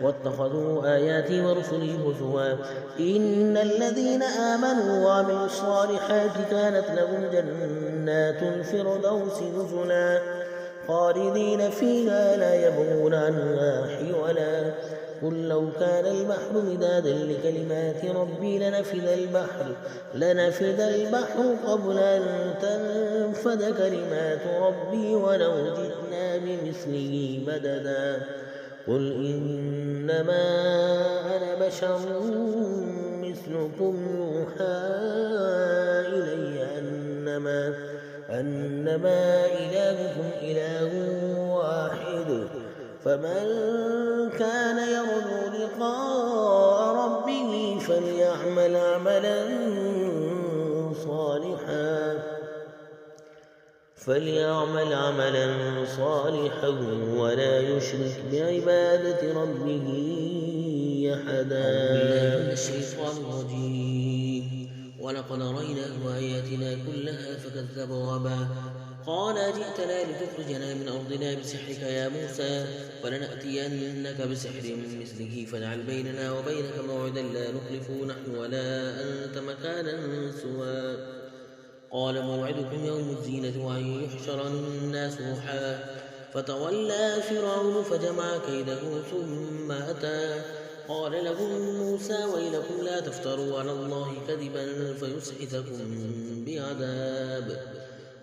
واتخذوا آياتي ورسلي هزوا. إن الذين آمنوا وعملوا الصالحات كانت لهم جنات الفردوس نزلا خالدين فيها لا يبغون عنها حولا. قل لو كان البحر مدادا لكلمات ربي لنفد البحر قبل أن تنفد كلمات ربي ولو جئنا بمثله مددا. قل إنما أنا بشر مثلكم يوحى إلي أنما إلهكم إله واحد فمن كان يرجو لقاء ربه فليعمل عملا صالحا ولا يشرك بعبادة ربه أحدا. من الشيطان الرجيم. ولقد رأيناه آياتنا كلها فكذب وأبى. قال جئتنا لتخرجنا من أرضنا بسحرك يا موسى فلنأتينك بسحر مثله فاجعل بيننا وبينك موعدا لا نخلفه نحن ولا أنت مكانا سوى. قال موعدكم يوم الزينة وأن يحشر الناس ضحى. فتولى فرعون فجمع كيده ثم أتى. قال لهم موسى ويلكم لا تفتروا على الله كذبا فيسحتكم بعذاب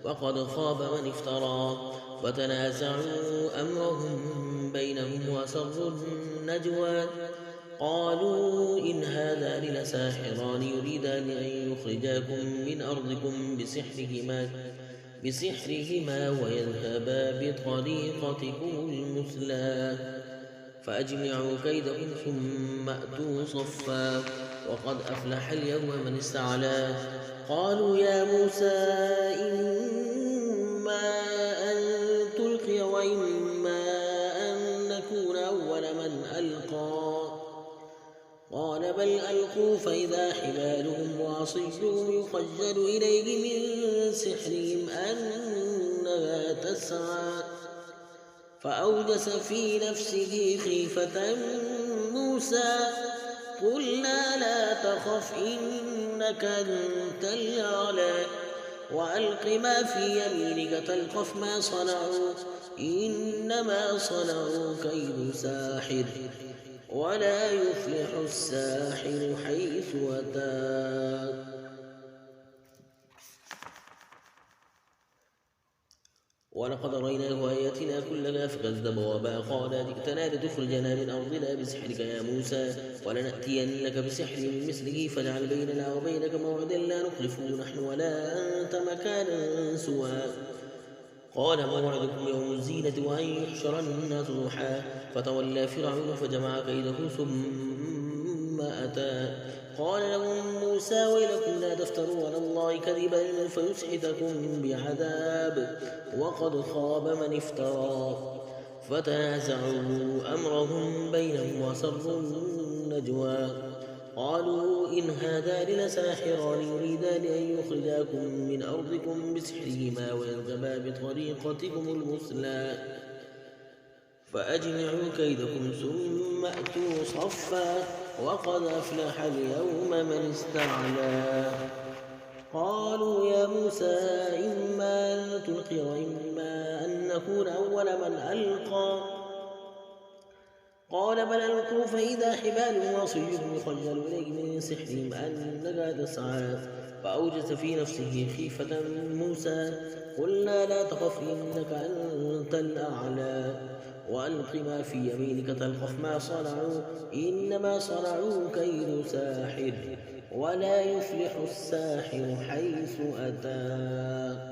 وقد خاب من افترى. فتنازعوا أمرهم بينهم وأسروا النجوى. قالوا إن هذان لساحران يريدان أن يخرجاكم من أرضكم بسحرهما ويذهبا بطريقتكم المثلى فأجمعوا كيدكم ثم أتوا صفا وقد أفلح اليوم من استعلى. قالوا يا موسى إما أن تلقي وإما أن نكون أول من ألقى. قال بل ألقوا فإذا حبالهم وعصيهم يخجل إليه من سحرهم أنها تسعى. فأوجس في نفسه خيفة موسى. قلنا لا تخف إنك أنت الأعلى وألق ما في يمينك تلقف ما صنعوا إنما صنعوا كيد ساحر. ولا يفلح الساحر حيث أتى. ولقد أريناه آياتنا كلها فكذب وأبى قال جئتنا لتخرجنا من أرضنا بسحرك يا موسى ولنأتينك بسحر مثله فاجعل بيننا وبينك موعدا لا نخلفه نحن ولا أنت مكانا سوى. قال موعدكم يوم الزينة وأن يحشر الناس ضحى فتولى فرعون فجمع كيده ثم أتى. قال لهم موسى ويلكم لا تفتروا على الله كذبا فيسحتكم بعذاب وقد خاب من افترى. فتنازعوا أمرهم بينهم وأسروا النجوى قالوا إن هذان لساحران يريدان أن يخرجاكم من أرضكم بسحرهما ويذهبا بطريقتكم المثلى فأجمعوا كيدكم ثم أتوا صفا وقد أفلح اليوم من استعلى. قالوا يا موسى إما أن تلقي وإما أن نكون أول من ألقى. قال بل ألقوا فإذا حبالهم وعصيهم يخجل إليه من سحرهم أنها تسعى. فأوجس في نفسه خيفة موسى قلنا لا تخف إنك أنت الأعلى وألق ما في يمينك تلقف ما صنعوا إنما صنعوا كيد ساحر ولا يفلح الساحر حيث أتى.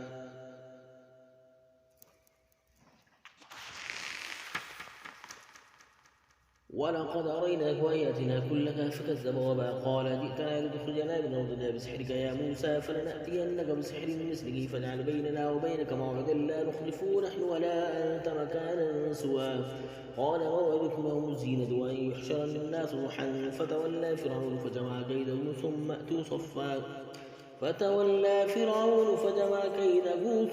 ولقد أريناه آياتنا كلها فكذب وأبى قال جئتنا لتخرجنا من أرضنا بسحرك يا موسى فلنأتينك بسحر مثله فاجعل بيننا وبينك موعدا لا نخلفه نحن ولا أنت مكانا سوى. قال موعدكم يوم الزينة وأن يحشر الناس ضحى فتولى فرعون فجمع كيده ثم أتوا صفا.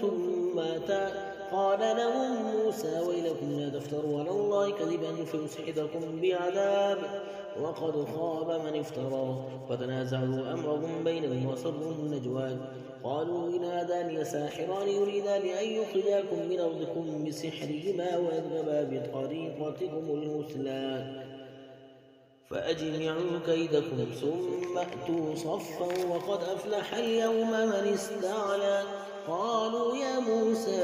ثم أتى. قال لهم موسى ويلكم لا تفتروا على الله كذبا فيسحتكم بعذاب وقد خاب من افترى. فتنازعوا أمرهم بينهم وأسروا النجوى قالوا إن هذان لساحران يريدان أن يخرجاكم من أرضكم بسحرهما ويذهبا بطريقتكم المثلى فأجمعوا كيدكم ثم أتوا صفا وقد أفلح اليوم من استعلى. قالوا يا موسى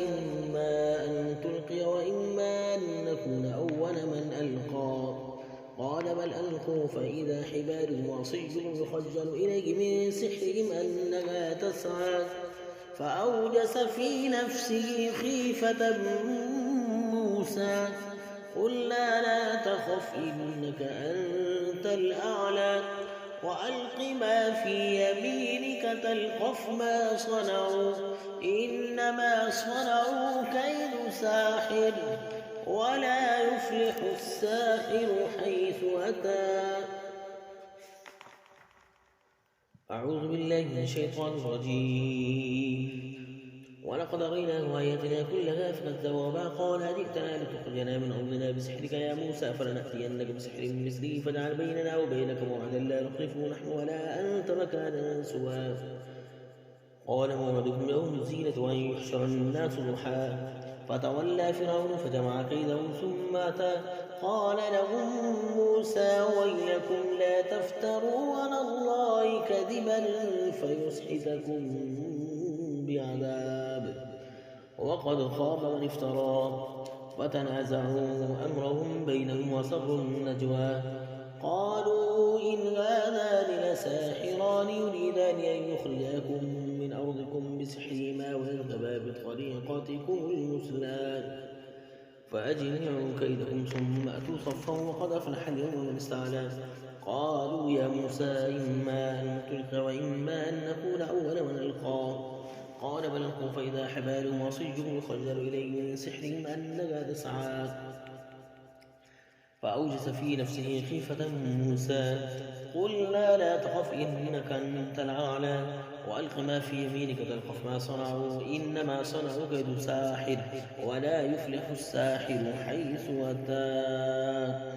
إما أن تلقي وإما أن نكون أول من ألقى. قال بل ألقوا فإذا حبالهم وعصيهم يخجل إليه من سحرهم أنها تسعى. فأوجس في نفسه خيفة موسى قلنا لا تخف إنك أنت الأعلى وألق ما في يمينك تلقف ما صنعوا إنما صنعوا كيد ساحر ولا يفلح الساحر حيث أتى. أعوذ بالله من الشيطان الرجيم. ولقد أريناه آياتنا كلها فكذب وأبى قال جئتنا لتخرجنا من أرضنا بسحرك يا موسى فلنأتينك بسحر مثله فاجعل بيننا وبينك موعدا لا نخلفه نحن ولا أنت مكانا سوى. قال موعدكم يوم الزينة وأن يحشر الناس ضحى فتولى فرعون فجمع كيده ثم أتى. قال لهم موسى ويلكم لا تفتروا على الله كذبا فيسحتكم بعذاب وقد خاب من افترى. فتنازعوا أمرهم بينهم وأسروا النجوى قالوا إن هذان لساحران يريدان أن يخرجاكم من أرضكم بسحرهما ويذهبا بطريقتكم المثلى فأجمعوا كيدكم ثم أتوا صفا وقد أفلح اليوم من استعلى. قالوا يا موسى إما أن تلقي وإما أن نكون أول من ألقى. قال بل ألقوا فإذا حبالهم وعصيهم يخجل إليه من سحرهم أنها تسعى. فأوجس في نفسه خيفة موسى قلنا لا تخف إنك أنت الأعلى وألق ما في يمينك تلقف ما صنعوا إنما صنعوا كيد ساحر ولا يفلح الساحر حيث أتى.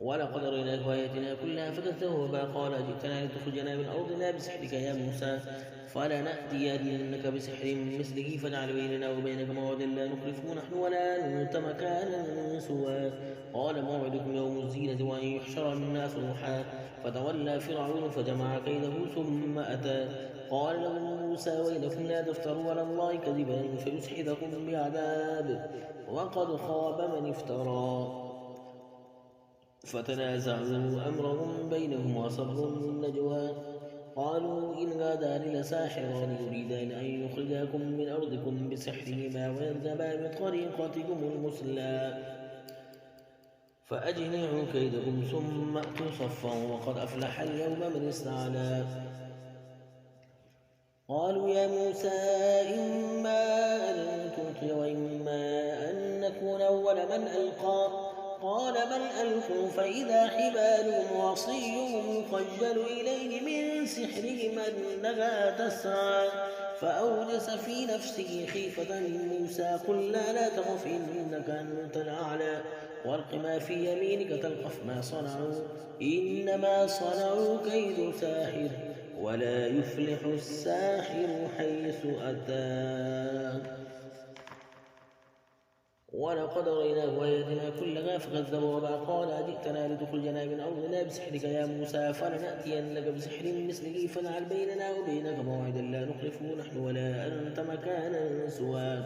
ولقد أريناه آياتنا كلها فكذبوا وأبى قال جئتنا لتخرجنا من أرضنا بسحرك يا موسى فلنأتينك بسحر مثله فاجعل بيننا وبينك موعدا لا نخلفه نحن ولا أنت أنت مكانا سوى. قال موعدكم يوم الزينة وأن يحشر الناس ضحى فتولى فرعون فجمع كيده ثم أتى. قال له موسى ويلكم لا تفتروا على الله كذبا فيسحتكم بعذاب وقد خاب من افترى. فتنازعوا أمرهم بينهم وأسروا النجوى. قالوا إن هذان لساحران يريدان أن يخرجاكم من أرضكم بسحرهما ويذهبا بطريقتكم المثلى فأجمعوا كيدكم ثم أتوا صفا وقد أفلح اليوم من استعلى. قالوا يا موسى إما أن تلقي وإما أن نكون أول من ألقى. قال بل ألقوا فإذا حبالهم وعصيهم يخجل إليه من سحرهم أنها تسعى. فأوجس في نفسه خيفة موسى قلنا لا تخف إنك أنت الأعلى والق ما في يمينك تلقف ما صنعوا إنما صنعوا كيد ساحر ولا يفلح الساحر حيث أتى. ولقد رأيناه آياتنا كلها فكذب وأبى. قال أجئتنا لتخرجنا من أرضنا بسحرك يا موسى فلنأتينك بسحر مثله فاجعل بيننا وبينك موعدا لا نخلفه نحن ولا أنت مكانا سوى.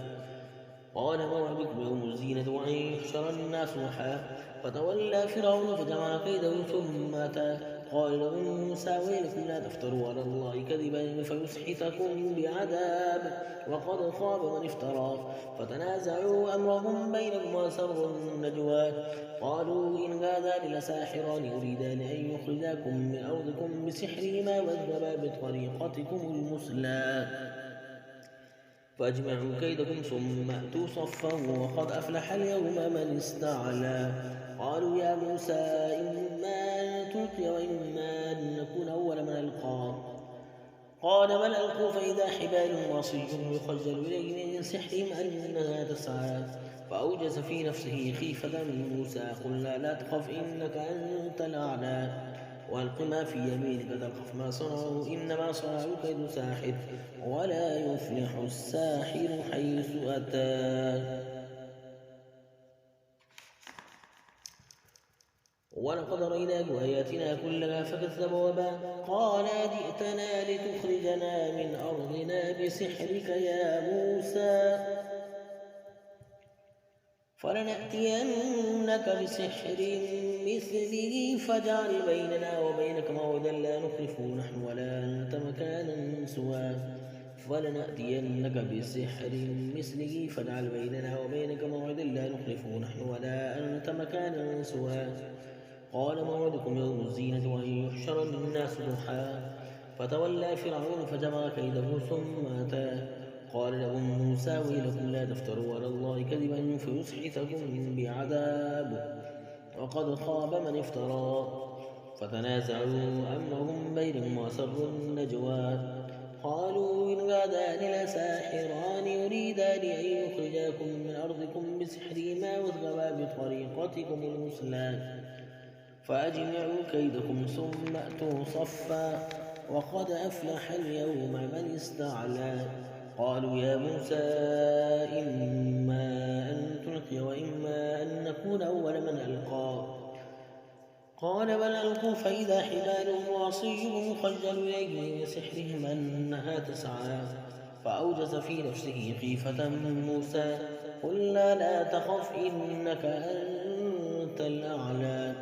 قال موعدكم يوم الزينة وأن يحشر الناس ضحى فتولى فرعون فجمع كيده ثم أتى. قال له موسى ويلكم لا تفتروا على الله كذبا فيسحتكم بعذاب وقد خاب من افترى. فتنازعوا أمرهم بينهم وأسروا النجوى. قالوا إن هذان لساحران يريدان أن يخرجاكم من أرضكم بسحرهما ويذهبا بطريقتكم المثلى فأجمعوا كيدكم ثم أتوا صفا وقد أفلح اليوم من استعلى. قالوا يا موسى إما أن تلقي وإما أن نكون أول من ألقى. قال بل ألقوا فإذا حبالهم وعصيهم يخجل إليه من سحرهم أنها تسعى. فأوجس في نفسه خيفة من موسى قلنا لا تخف إنك أنت الأعلى والق ما في يمينك تلقف ما صنعوا إنما صنعوا كيد ساحر ولا يفلح الساحر حيث أتى. ولقد رأيناه آياتنا كلها فكذب وأبى. قال جئتنا لتخرجنا من أرضنا بسحرك يا موسى فلنأتينك بسحر مثله فاجعل بيننا وبينك موعدا لا نخلفه نحن ولا أنت مكانا سوى. فلنأتينك بسحر مثله فاجعل بيننا وبينك موعدا لا نخلفه نحن ولا أنت مكانا سوى. قال موعدكم يوم الزينة وأن يحشر الناس ضحى فتولى فرعون فجمع كيده ثم أتى. قال لهم موسى ويلكم لا تفتروا على الله كذبا فيسحتكم بعذاب وقد خاب من افترى. فتنازعوا أمرهم بينهم وأسروا النجوى. قالوا إن هذان لساحران يريدان أن يخرجاكم من أرضكم بسحرهما واذهبا بطريقتكم المثلى فأجمعوا كيدكم ثم أتوا صفا وقد أفلح اليوم من استعلى. قالوا يا موسى إما أن تلقي وإما أن نكون أول من ألقى. قال بل ألقوا فإذا حبالهم وعصيهم يخجل إليه من سحرهم أنها تسعى. فأوجس في نفسه خيفة من موسى قلنا لا تخف إنك أنت الأعلى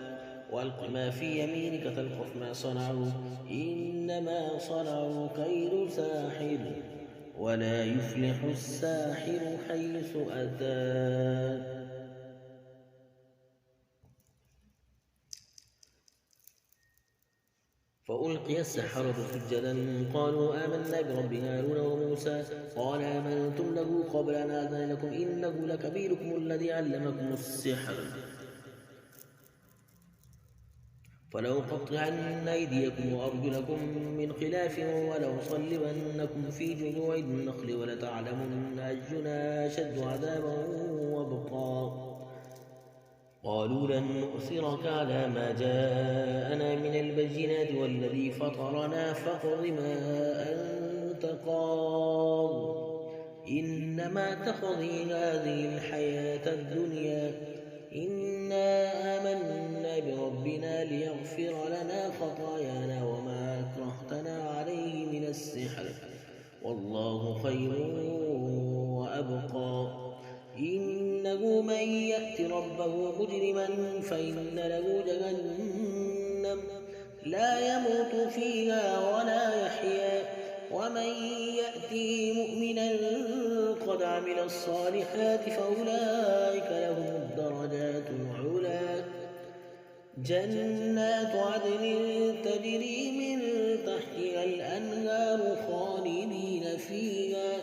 والق ما في يمينك تلقف ما صنعوا إنما صنعوا كيد ساحر ولا يفلح الساحر حيث أتى. فألقي السحرة سجدا قالوا آمنا برب هارون وموسى. قال آمنتم له قبل أن آذن لكم إنه لكبيركم الذي علمكم السحر فلأقطعن أيديكم وأرجلكم من خلاف ولأصلبنكم في جذوع النخل ولتعلمن أينا أشد عذابا وأبقى. قالوا لن نؤثرك على ما جاءنا من البينات والذي فطرنا فاقض ما أنت قاض إنما تقضي هذه الحياة الدنيا إنه من يأت ربه مجرما فإن له جهنم لا يموت فيها ولا يحيا ومن يأته مؤمنا قد عمل الصالحات فأولئك لهم الدرجات العلى جنات عدن تجري من تحتها الأنهار خالدين فيها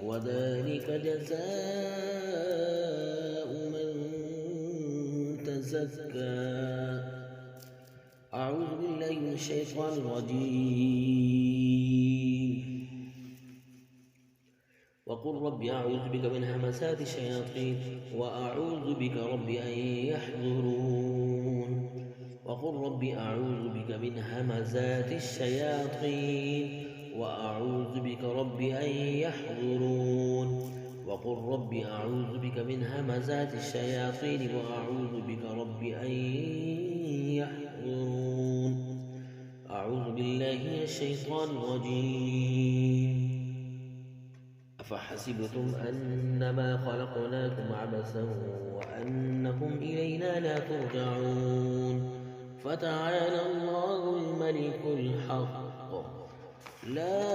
وذلك جزاء من تزكى. أعوذ بالله من الشيطان الرجيم. وقل رب أعوذ بك من همسات الشياطين وأعوذ بك رب أن يحضرون. وقل رب أعوذ بك من همزات الشياطين وأعوذ بك رب أن يحضرون. وقل رب أعوذ بك من همزات الشياطين وأعوذ بك رب أن يحضرون. أعوذ بالله من الشيطان الرجيم. أفحسبتم أنما خلقناكم عبثا وأنكم إلينا لا ترجعون فتعالى الله الملك الحق لا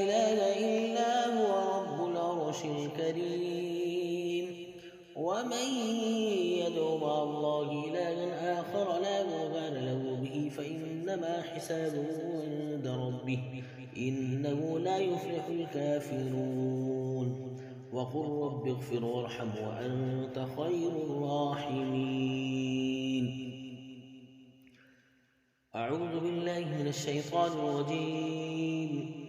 إله إلا هو رب العرش الكريم. ومن يدعو مع الله إلها آخر لا برهان له به فإنما حسابه عند ربه إنه لا يفلح الكافرون. وقل رب اغفر وارحم وأنت خير الراحمين. أعوذ بالله من الشيطان الرجيم.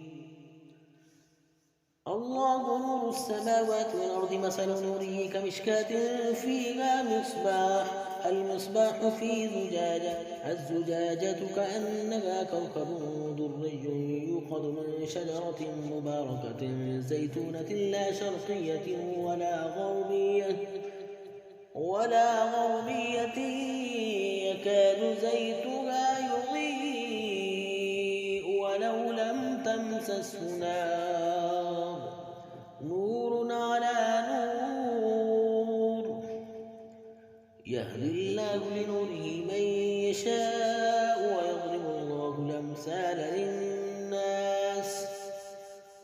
الله نور السماوات والأرض مثل نوره كمشكاة فيها مصباح المصباح في زجاجة الزجاجة كأنها كوكب دري يوقد من شجرة مباركة زيتونة لا شرقية ولا غربية يكاد زيتها يضيء ولو لم تمسسه نار نور على نور يهدي الله لنوره من يشاء ويضرب الله الأمثال للناس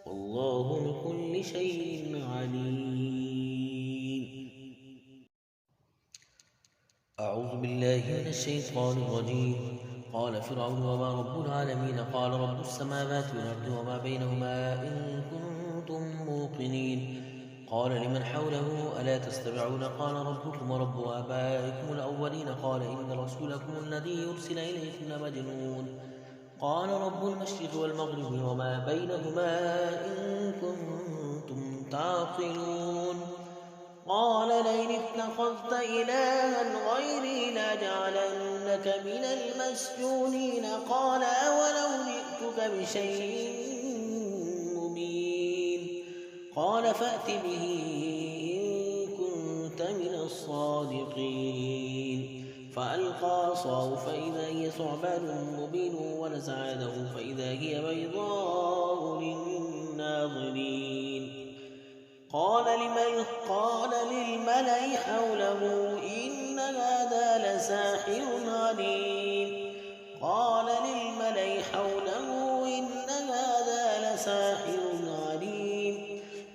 والله بكل شيء عليم. أعوذ بالله من الشيطان الرجيم. قال فرعون وما رب العالمين قال رب السماوات والأرض وما بينهما إن كنتم موقنين. قال لمن حوله ألا تستمعون قال ربكم ورب آبائكم الأولين قال إن رسولكم الذي يرسل إليكم لمجنون. قال رب المشرق والمغرب وما بينهما إن كنتم تعقلون. قال لئن اتخذت إلها غيري لأجعلنك من المسجونين. قال أولو جئتك بشيء مبين. قال فأت به إن كنت من الصادقين. فألقى عصاه فإذا هي ثعبان مبين ونزع يده فإذا هي بيضاء للناظرين. قال للملأ حوله إن هذا لساحر عليم. قال للملأ حوله إن هذا لساحر عليم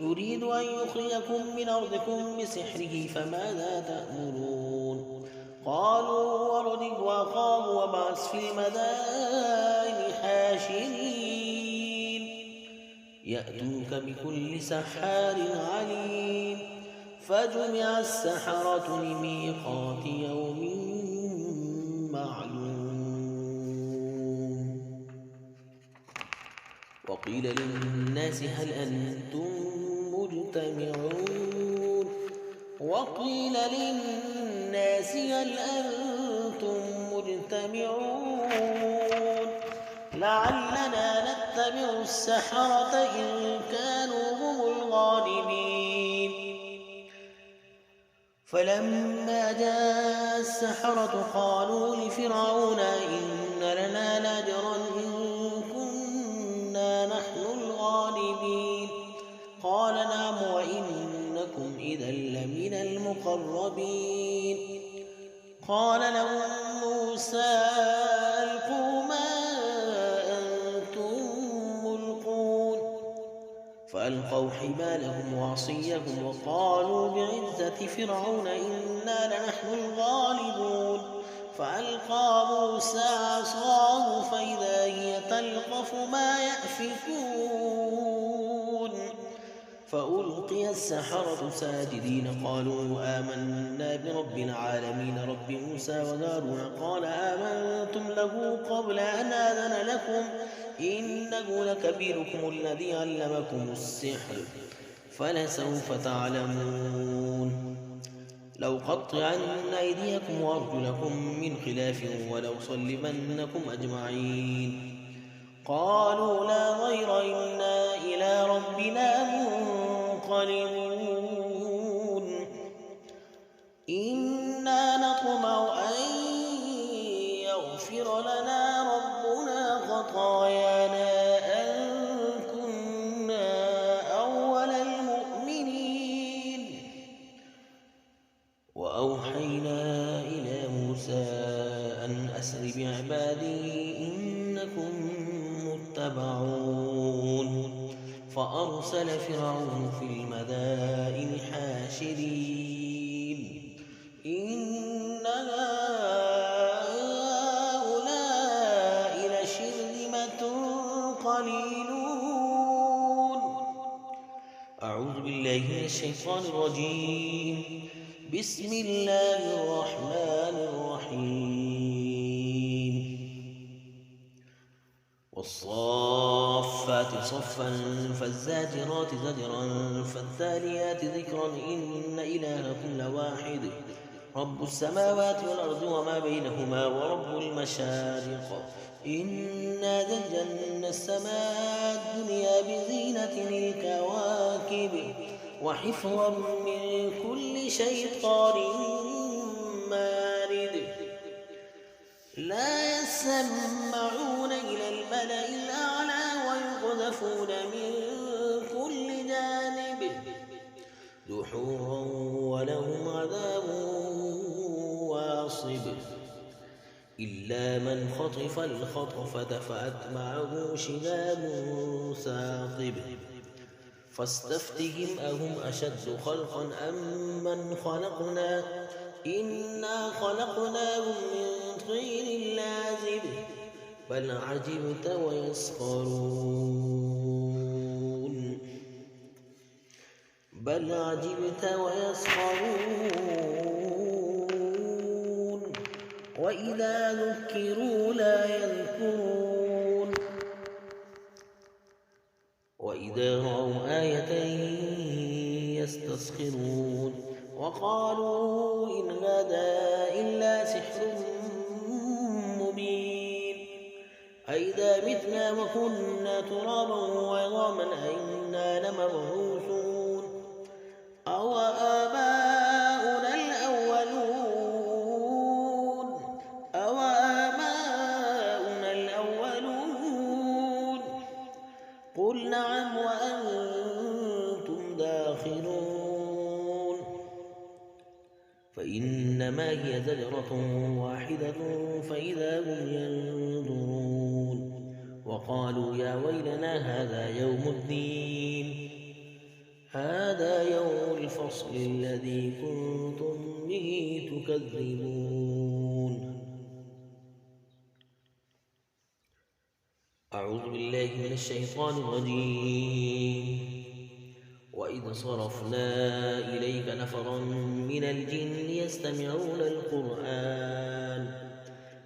يريد أن يخرجكم من أرضكم بسحره فماذا تأمرون. قالوا ورد وأخاه وابعث في المدائن حاشرين يأتوك بكل سحار عليم. فجمع السحرة لميقات يوم معلوم. وقيل للناس هل أنتم مجتمعون. لعلنا نتبع السحرة إن كانوا هم الغالبين. فلما جاء السحرة قالوا لفرعون إن لنا لأجرا إن كنا نحن الغالبين. قال نعم وإنكم إذا لمن المقربين. المقربين. قال لهم موسى ألقوا ما أنتم ملقون فألقوا حبالهم وعصيهم وقالوا بعزة فرعون إنا لنحن الغالبون. فألقى موسى عصاه فإذا هي تلقف ما يأفكون فألقي السحرة ساجدين قالوا آمنا برب العالمين رب موسى وهارون. قال آمنتم له قبل أن آذن لكم إنه لكبيركم الذي علمكم السحر فلسوف تعلمون لأقطعن أيديكم وأرجلكم من خلاف ولأصلبنكم أجمعين. قالوا لا ضير إنا إلى ربنا منقلبون إنا نطمع أن يغفر لنا ربنا خطايانا أن كنا أول المؤمنين. وأوحينا إلى موسى أن أسر بعبادي إنكم متبعون. فأرسل فرعون في المدائن حاشرين إن هؤلاء لشرذمة قليلون. أعوذ بالله من الشيطان الرجيم. بسم الله الرحمن الرحيم. والصافات صفا فالزاجرات زجرا فالتاليات ذكرا إن إلهكم لواحد رب السماوات والأرض وما بينهما ورب المشارق. إنا زينا السماء الدنيا بزينة الكواكب وحفظا من كل شيطان مارد. لا يسمعون إلى الملأ الأعلى ويقذفون من كل جانب دحورا ولهم عذاب واصب. إلا من خطف الخطفة فأتبعه شهاب ثاقب. فاستفتهم أهم أشد خلقا أم من خلقنا إنا خلقناهم من طين لازب بل عجبت ويسخرون وإذا ذكروا لا يذكرون وإذا رأوا آية يستسخرون وقالوا إن هذا إلا سحر مبين. أئذا متنا وكنا ترابا وعظاما أئنا لمبعوثون أو آباؤنا الأولون قل نعم وأنتم داخلون. فإنما هي زجرة واحدة فإذا هم ينظرون. وقالوا يا ويلنا هذا يوم الدين هذا يوم الفصل الذي كنتم به تكذبون. أعوذ بالله من الشيطان الرجيم. وإذ صرفنا إليك نفرا من الجن يستمعون القرآن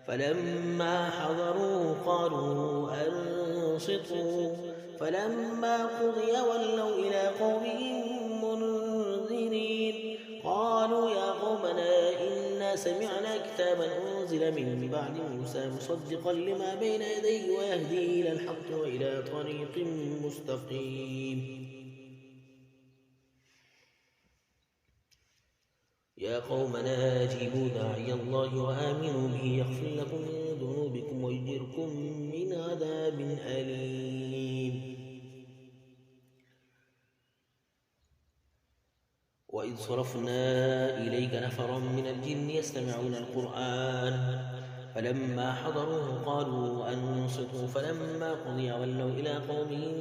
فلما حضروه قالوا أنصتوا فلما قضي ولوا إلى قومهم منذرين. قالوا يا قومنا إنا سمعنا كتابا أنزل من بعد موسى مصدقا لما بين يديه ويهدي إلى الحق وإلى طريق مستقيم. يا قومنا أجيبوا داعي الله وآمنوا به يغفر لكم من ذنوبكم ويجركم من عذاب أليم. وإذ وإذ صرفنا إليك نفرا من الجن يستمعون القرآن فلما حضروه قالوا أنصتوا فلما قضي ولوا إلى قومهم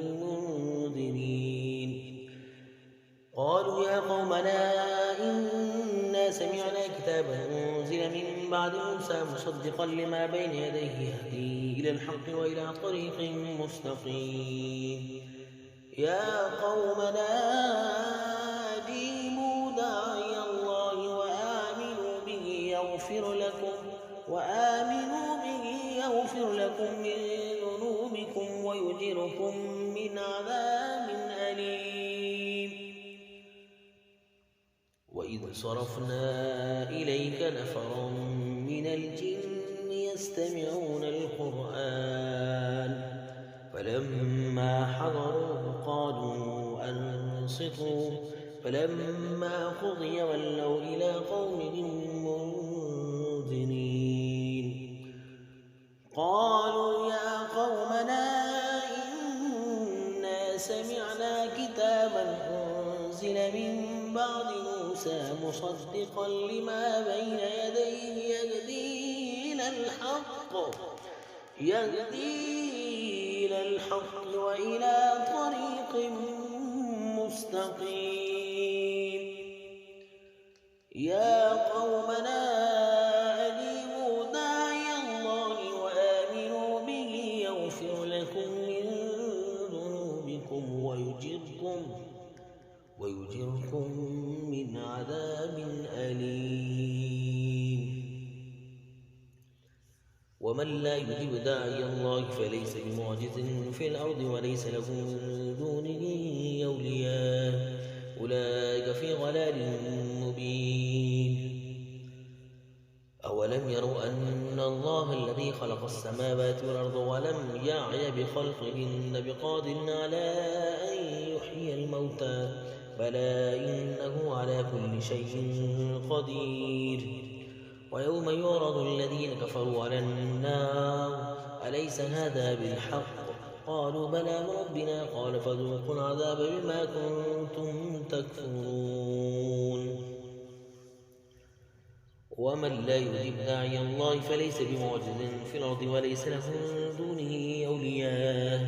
منذرين قالوا يا قومنا إنا سمعنا كتابا أنزل من بعد موسى مصدقا لما بين يديه يهدي إلى الحق وإلى طريق مستقيم يا قومنا أجيبوا داعي الله وآمنوا به يغفر لكم من ذنوبكم ويجركم من عذاب أليم وإذ صرفنا إليك نفرا من الجن يستمعون القرآن فلما حضروه قالوا أنصتوا فلما قضي ولوا إلى قومهم منذرين قالوا يا قومنا إنا سمعنا كتابا أنزل من بعد موسى مصدقا لما بين يديه يهدي إلى الحق وإلى طريق مستقيم يا قومنا أجيبوا داعي الله وآمنوا به يغفر لكم من ذنوبكم ويجركم من عذاب أليم ومن لا يجب داعي الله فليس بمعجز في الأرض وليس له من دونه أولياء أولئك في ضلال مبين أولم يروا أن الله الذي خلق السماوات والأرض ولم يعي بخلقهن بقادر على أن يحيي الموتى بلى إنه على كل شيء قدير ويوم يعرض الذين كفروا على النار أليس هذا بالحق قالوا بلى وربنا قال فذوقوا العذاب بما كنتم تكفرون ومن لا يجب داعي الله فليس بمعجز في الأرض وليس له من دونه أولياء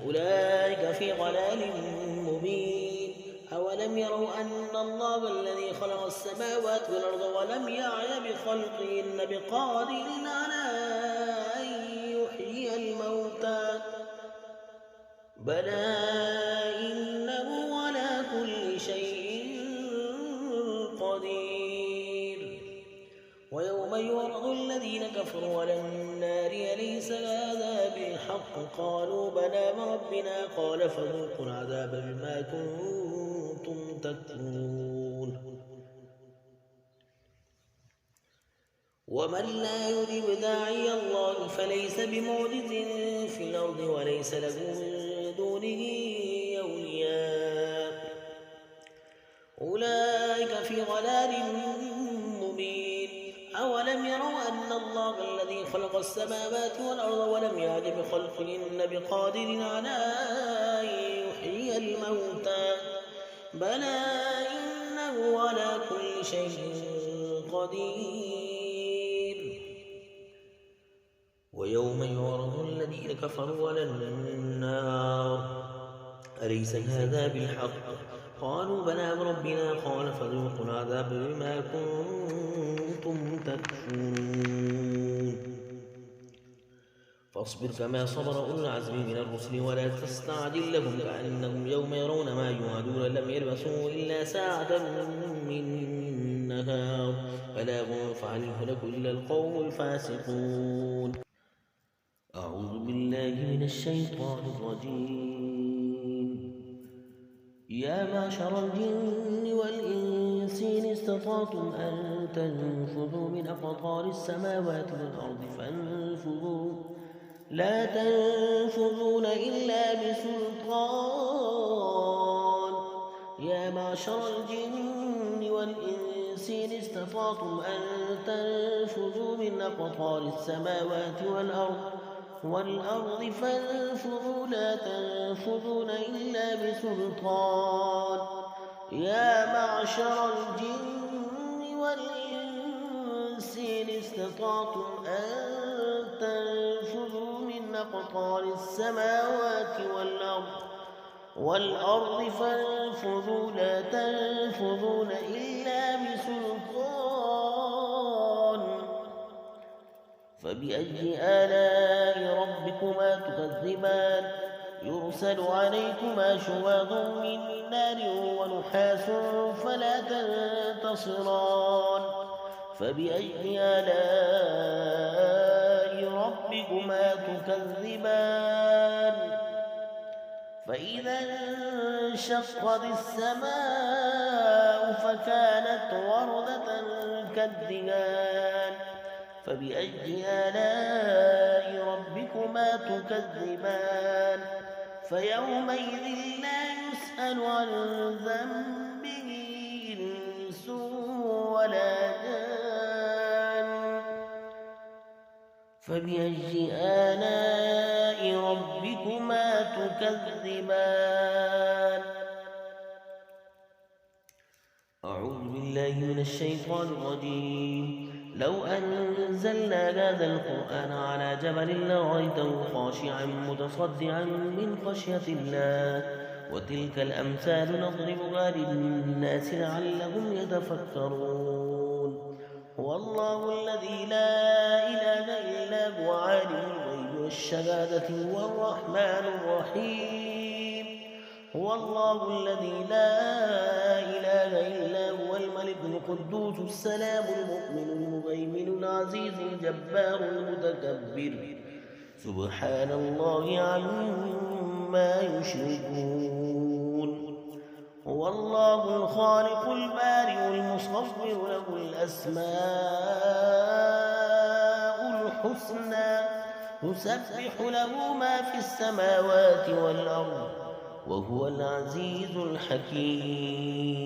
أولئك في ضلال مبين أولم يروا أن الله الذي خلق السماوات والأرض ولم يعي بخلقهن بقادر على أن يحيي الموتى بلى إنه على كل شيء قدير ويوم يعرض الذين كفروا على النار أليس هذا بالحق قالوا بلى وربنا قال فذوقوا العذاب بما كنتم تكفرون ومن لا يجب داعي الله فليس بمعجز في الأرض وليس له من دونه أولياء أولئك في ضلال مبين أولم يروا أن الله الذي خلق السماوات والأرض ولم يعي بخلقهن بقادر على أن يحيي الموتى بلى إنه على كل شيء قدير ويوم يعرض الذين كفروا على النار أليس هذا بالحق قالوا بلى وربنا قال فذوقوا العذاب بما كنتم تكفرون فاصبر كما صبر أولو العزم من الرسل ولا تستعجل لهم كأنهم يوم يرون ما يوعدون لم يلبثوا إلا ساعة من نهار بلاغ فهل يهلك إلا القوم الفاسقون أعوذ بالله من الشيطان الرجيم يا معشر الجن والإنس إن استطعتم أن تنفذوا من أقطار السماوات والأرض فانفذوا لا تنفذون إلا بسلطان يا معشر الجن والإنس إن استطعتم أن تنفذوا من أقطار السماوات والأرض فانفذوا لا تنفذون إلا بسلطان يا معشر الجن والإنس إن استطعتم أن تنفذوا من أقطار السماوات والأرض فانفذوا لا تنفذون إلا بسلطان فبأي آلاء ربكما تكذبان يرسل عليكما شواظ من نار ونحاس فلا تنتصران فبأي آلاء ربكما تكذبان فإذا انشقت السماء فكانت وردة كالدهان فبأي آلاء ربكما تكذبان فيومئذ لا يسأل عن ذنبه إنس ولا جان فبأي آلاء ربكما تكذبان أعوذ بالله من الشيطان الرجيم لو أنزلنا هذا القرآن على جبل لرأيته خاشعا متصدعا من خشية الله وتلك الأمثال نضربها للناس لعلهم يتفكرون هو الله الذي لا إله إلا هو عالم الغيب والشهادة هو الرحمن الرحيم هو الله الذي لا إله إلا هو الملك القدوس السلام المؤمن المهيمن العزيز الجبار المتكبر سبحان الله عما يشركون هو الله الخالق البارئ المصور له الأسماء الحسنى يسبح له ما في السماوات والأرض وهو العزيز الحكيم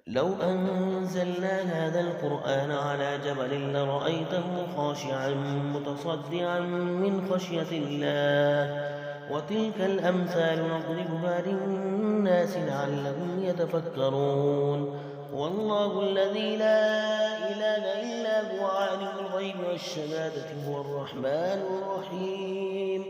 لو أنزلنا هذا القرآن على جبل لرأيته خاشعا متصدعا من خشية الله وتلك الأمثال نضربها للناس لعلهم يتفكرون والله الذي لا إله إلا هو عالم الغيب والشهادة هو الرحمن الرحيم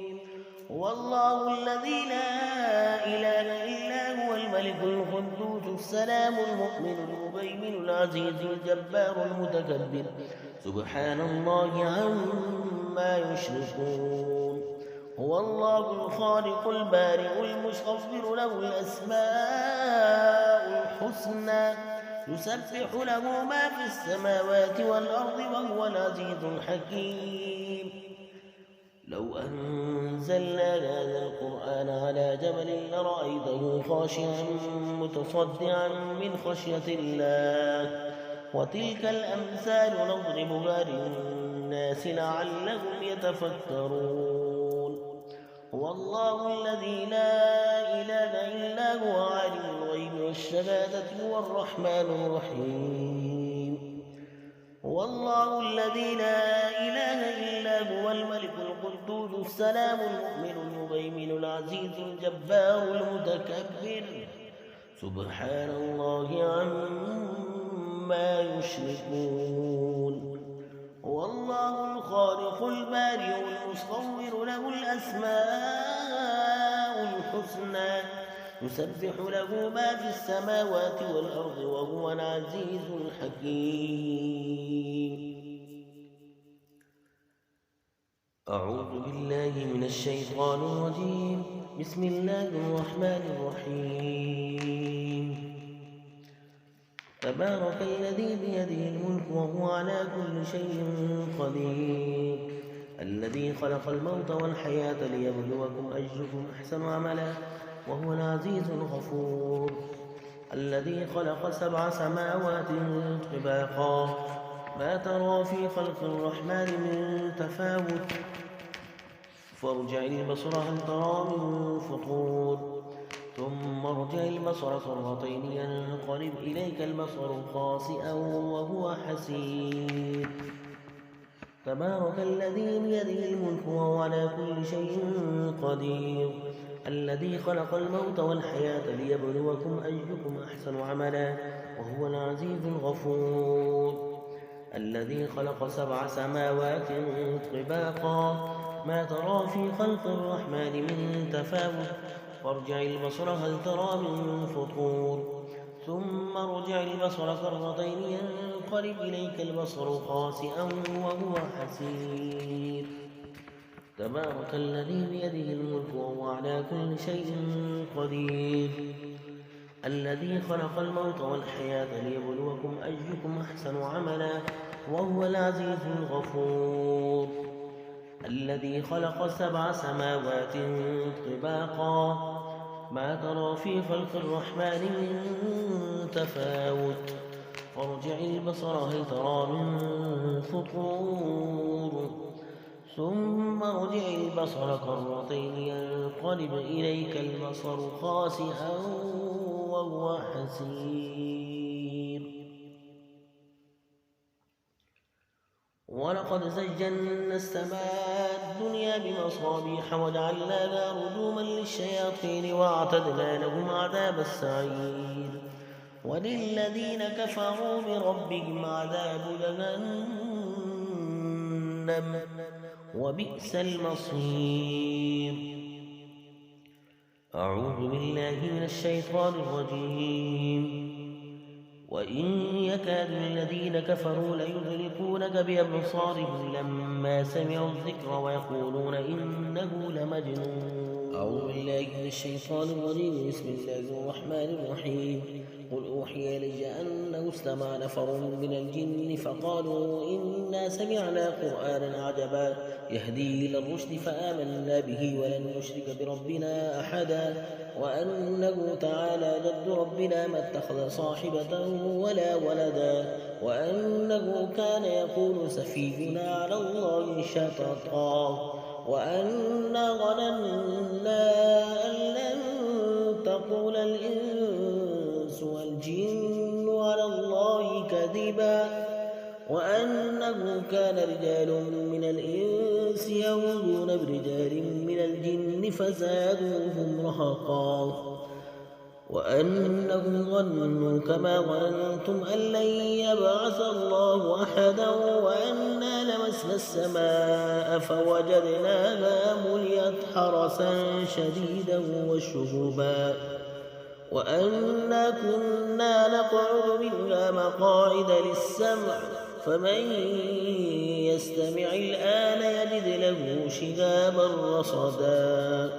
والله الذي لا إله إلا هو الملك القدوس السلام المؤمن المهيمن العزيز الجبار المتكبر سبحان الله عما يشركون هو الله الخالق البارئ المصور له الأسماء الحسنى يسبح له ما في السماوات والأرض وهو العزيز الحكيم لو أنزلنا هذا القرآن على جبل لرأيته خاشعا متصدعا من خشية الله وتلك الأمثال نضربها للناس لعلهم يتفكرون هو الله الذي لا إله إلا هو عالم الغيب والشهادة هو الرحمن الرحيم هو الله الذي لا إله إلا هو الملك القدوس السلام المؤمن المهيمن العزيز الجبار المتكبر سبحان الله عما يشركون هو الله الخالق البارئ المصور له الأسماء الحسنى يسبح له ما في السماوات والأرض وهو العزيز الحكيم أعوذ بالله من الشيطان الرجيم بسم الله الرحمن الرحيم تبارك الذي بيده الملك وهو على كل شيء قدير الذي خلق الموت والحياة ليبلوكم أيكم أحسن عملا وهو العزيز الغفور الذي خلق 7 سماوات طباقا ما ترى في خلق الرحمن من تفاوت فارجع البصر هل ترى من فطور ثم ارجع البصر كرتين ينقلب إليك البصر خاسئا وهو حسير تبارك الذي بيده الملك وهو على كل شيء قدير الذي خلق الموت والحياة ليبلوكم أيكم أحسن عملا وهو العزيز الغفور. الذي خلق 7 سماوات طباقا ما ترى في خلق الرحمن من تفاوت فارجع البصر هل ترى من فطور ثم ارجع البصر كرتين ينقلب إليك البصر خاسئا وهو حسير. تبارك الذي بيده الملك وهو على كل شيء قدير. الذي خلق الموت والحياة ليبلوكم أيكم أحسن عملا وهو العزيز الغفور. الذي خلق 7 سماوات طباقا ما ترى في خلق الرحمن من تفاوت فارجع البصر هل ترى من فطور ثم ارجع البصر كرتين ينقلب إليك البصر خاسئا وهو حسير. ولقد زينا السماء الدنيا بمصابيح وجعلناها رجوما للشياطين وأعتدنا لهم عذاب السعير. وللذين كفروا بربهم عذاب جهنم وبئس المصير. أعوذ بالله من الشيطان الرجيم. وإن يكاد الذين كفروا ليزلقونك بأبصارهم لما سمعوا الذكر ويقولون إنه لمجنون. أعوذ بالله من الشيطان الرجيم. بسم الله الرحمن الرحيم. قل أوحي إلي أنه استمع نفر من الجن فقالوا إنا سمعنا قرآنا عجبا يهدي إلى الرشد فآمنا به ولن نشرك بربنا أحدا وأنه تعالى جد ربنا ما اتخذ صاحبة ولا ولدا وأنه كان يقول سفيهنا على الله شططا وأنا ظننا أن لن تقول الإنس والجن على الله كذبا وأنه كان رجال من الإنس يعوذون برجال من الجن فزادوهم رهقا وأنهم ظنوا كما ظننتم أن لن يبعث الله أحدا وأنا لمسنا السماء فوجدناها مليت حرسا شديدا وشهبا وأنا كنا نقعد منها مقاعد للسمع فمن يستمع الآن يجد له شهابا رصدا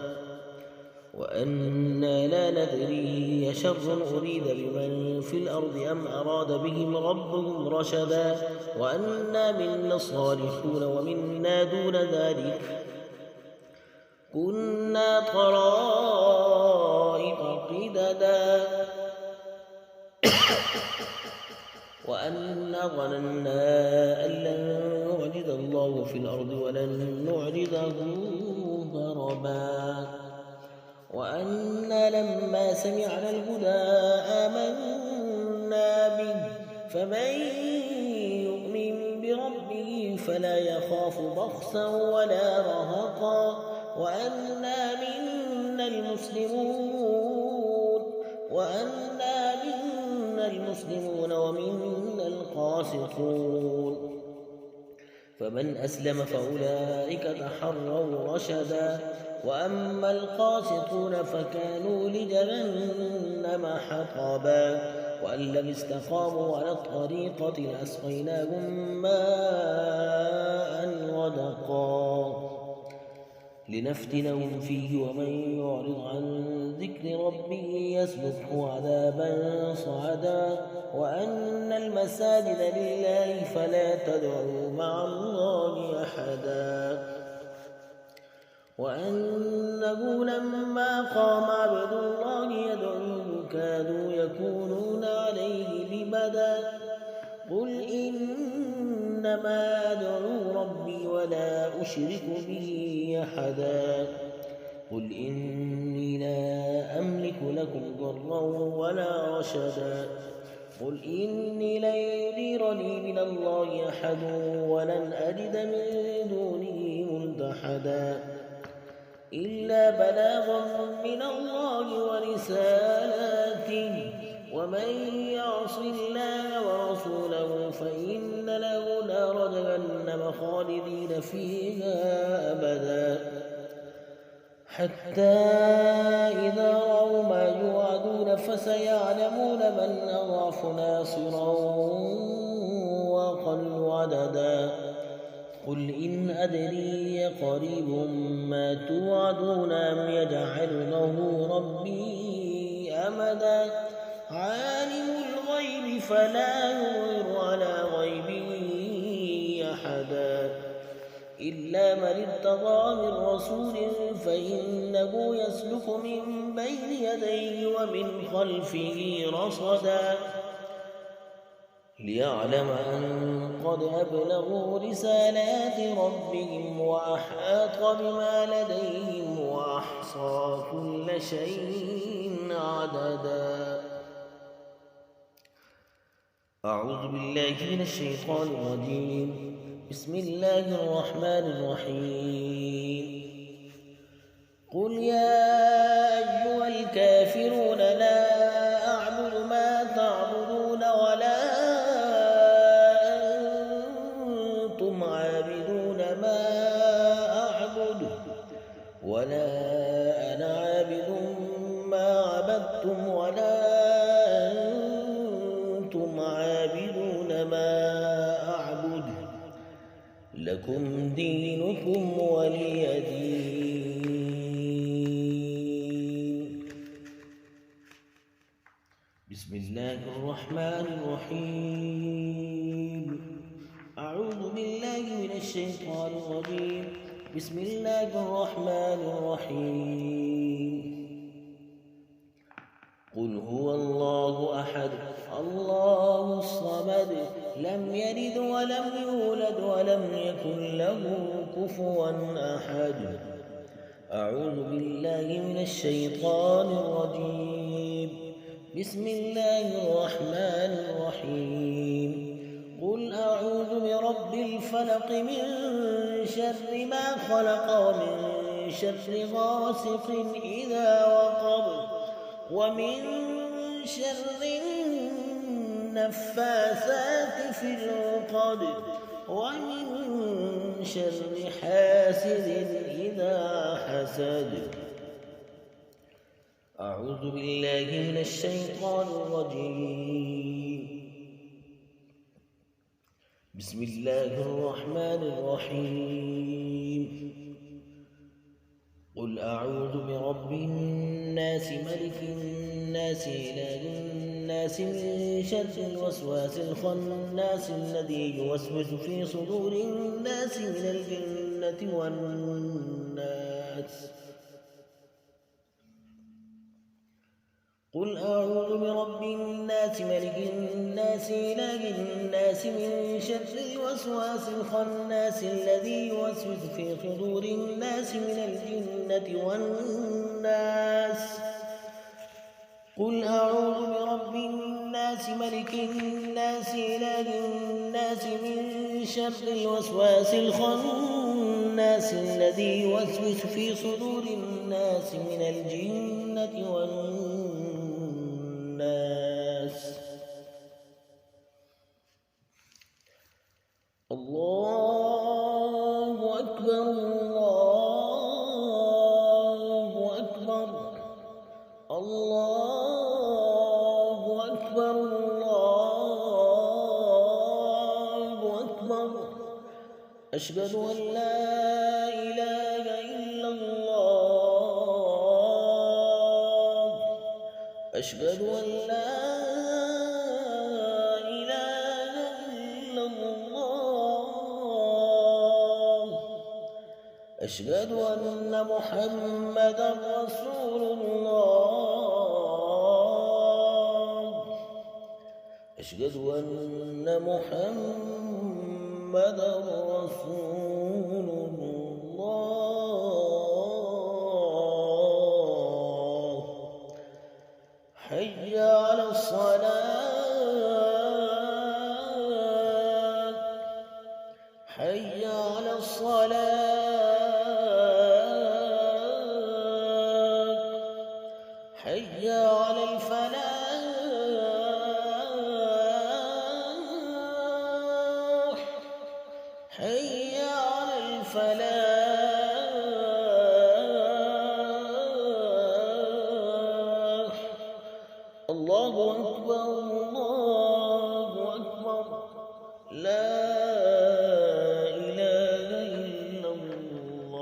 وأنا لا ندري أشر أريد بمن في الأرض أم أراد بهم ربهم رشدا وأنا منا الصالحون ومنا دون ذلك كنا طرائق قددا وأنا ظننا أن لن نعجز الله في الأرض ولن نعجزه هربا وأنا لما سمعنا الهدى آمنا به فمن يؤمن بربه فلا يخاف بخسا ولا رهقا وأنا منا المسلمون ومنا القاسطون فمن أسلم فأولئك تحروا رشدا وأما القاسطون فكانوا لجهنم حطبا وأن لم استقاموا على الطريقة لأسقيناهم ماء غدقا لنفتنهم فيه ومن يعرض عن ذكر ربه يسلكه عذابا صعدا وأن المساجد لله فلا تدعوا مع الله أحدا وأنه لما قام عبد الله يدعوه كادوا يكونون عليه لبدا قل إنما أدعو ربي ولا أشرك به أحدا قل إني لا أملك لكم ضرا ولا رشدا قل إني لن يجيرني من الله أحد ولن أجد من دونه ملتحدا إلا بلاغا من الله ورسالاته ومن يعص الله ورسوله فإن له نار جهنم خالدين فيها أبدا حتى إذا رأوا ما يوعدون فسيعلمون من أضعف ناصرا وأقل عددا قل إن أدري قريب ما توعدون أم يجعل له ربي أمدا عالم الغيب فلا يظهر على غيبه أحدا إلا من ارتضى من رسول فإنه يسلك من بين يديه ومن خلفه رصدا ليعلم أن قد أبلغوا رسالات ربهم وأحاط بما لديهم وأحصى كل شيء عددا أعوذ بالله من الشيطان الرجيم بسم الله الرحمن الرحيم قل يا أيها الكافرون لا أعبد ما تعبدون ولا أنتم عابدون ما أعبد ولا أنا عابد ما عبدتم ولا أنتم عابدون ما أعبد لكم دينكم ولي دين بسم الله الرحمن الرحيم أعوذ بالله من الشيطان الرجيم بسم الله الرحمن الرحيم قل هو الله أحد الله الصمد لم يلد ولم يولد ولم يكن له كفوا أحد أعوذ بالله من الشيطان الرجيم بسم الله الرحمن الرحيم قل أعوذ برب الفلق من شر ما خلق ومن شر غاسق إذا وقب ومن شر النفاثات في العقد ومن شر حاسد إذا حسد أعوذ بالله من الشيطان الرجيم بسم الله الرحمن الرحيم قل أعوذ برب الناس ملك الناس إله الناس من شر الوسواس الخناس الذي يوسوس في صدور الناس من الجنة والناس قل أعوذ برب الناس ملك الناس إله الناس من شر الوسواس الخناس الذي يوسوس في صدور الناس من الجنة والناس قل أعوذ برب الناس ملك الناس إله الناس من شر الوسواس الخناس الذي يوسوس في صدور الناس من الجنة والناس الله أكبر الله أكبر الله أكبر الله أكبر أشهد أن لا إله إلا الله أشهد أن لا إله إلا الله أشهد أن محمدا رسول الله أشهد أن محمدا رسول الله حي على الصلاة حي على الصلاة حي على الفلاح الله أكبر الله أكبر لا إله إلا الله.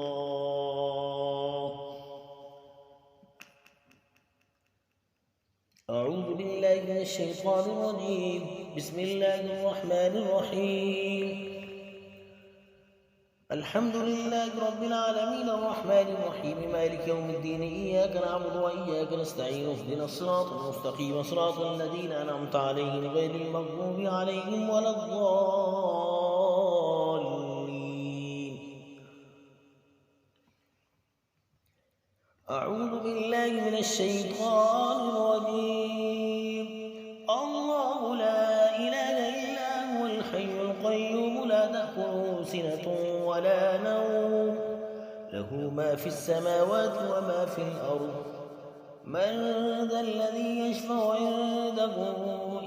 أعوذ بالله من الشيطان الرجيم. بسم الله الرحمن الرحيم. الحمد لله رب العالمين الرحمن الرحيم مالك يوم الدين إياك نعبد وإياك نستعين اهدنا الصراط المستقيم صراط الذين أنعمت عليهم غير المغضوب عليهم ولا الضالين. أعوذ بالله من الشيطان الرجيم. الله لا إله إلا هو الحي القيوم لا تأخذه سنة ولا نوم له ما في السماوات وما في الأرض من ذا الذي يشفع عنده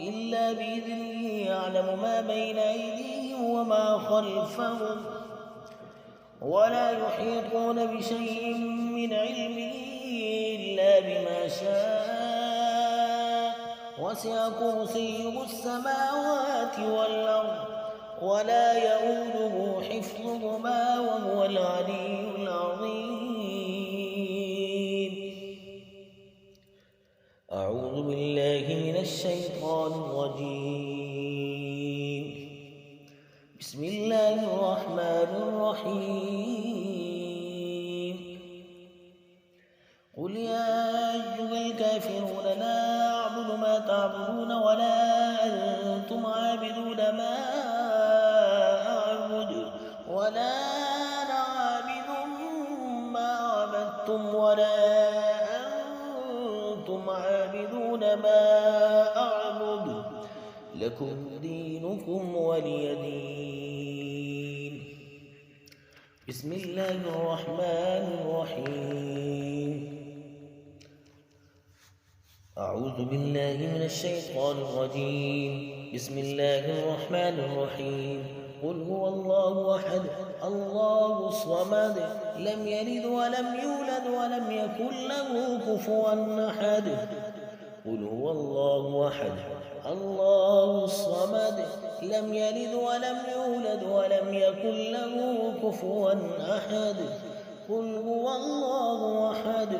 إلا بإذنه يعلم ما بين أيديهم وما خلفهم ولا يحيطون بشيء من علمه إلا بما شاء وسع كرسيه السماوات والأرض ولا يؤوده حفظهما وهو العلي العظيم. أعوذ بالله من الشيطان الرجيم. بسم الله الرحمن الرحيم. قل يا أيها الكافرون لا أعبد ما تعبدون ولا أنتم عابدون ما أعبد ولا أنا عابد ما عبدتم ولا أنتم عابدون ما أعبد لكم دينكم ولي دين. بسم الله الرحمن الرحيم. أعوذ بالله من الشيطان الرجيم. بسم الله الرحمن الرحيم. قل هو الله أحد الله الصمد لم يلد ولم يولد ولم يكن له كفوا أحد. قل هو الله أحد الله الصمد لم يلد ولم يولد ولم يكن له كفوا أحد. قل هو الله أحد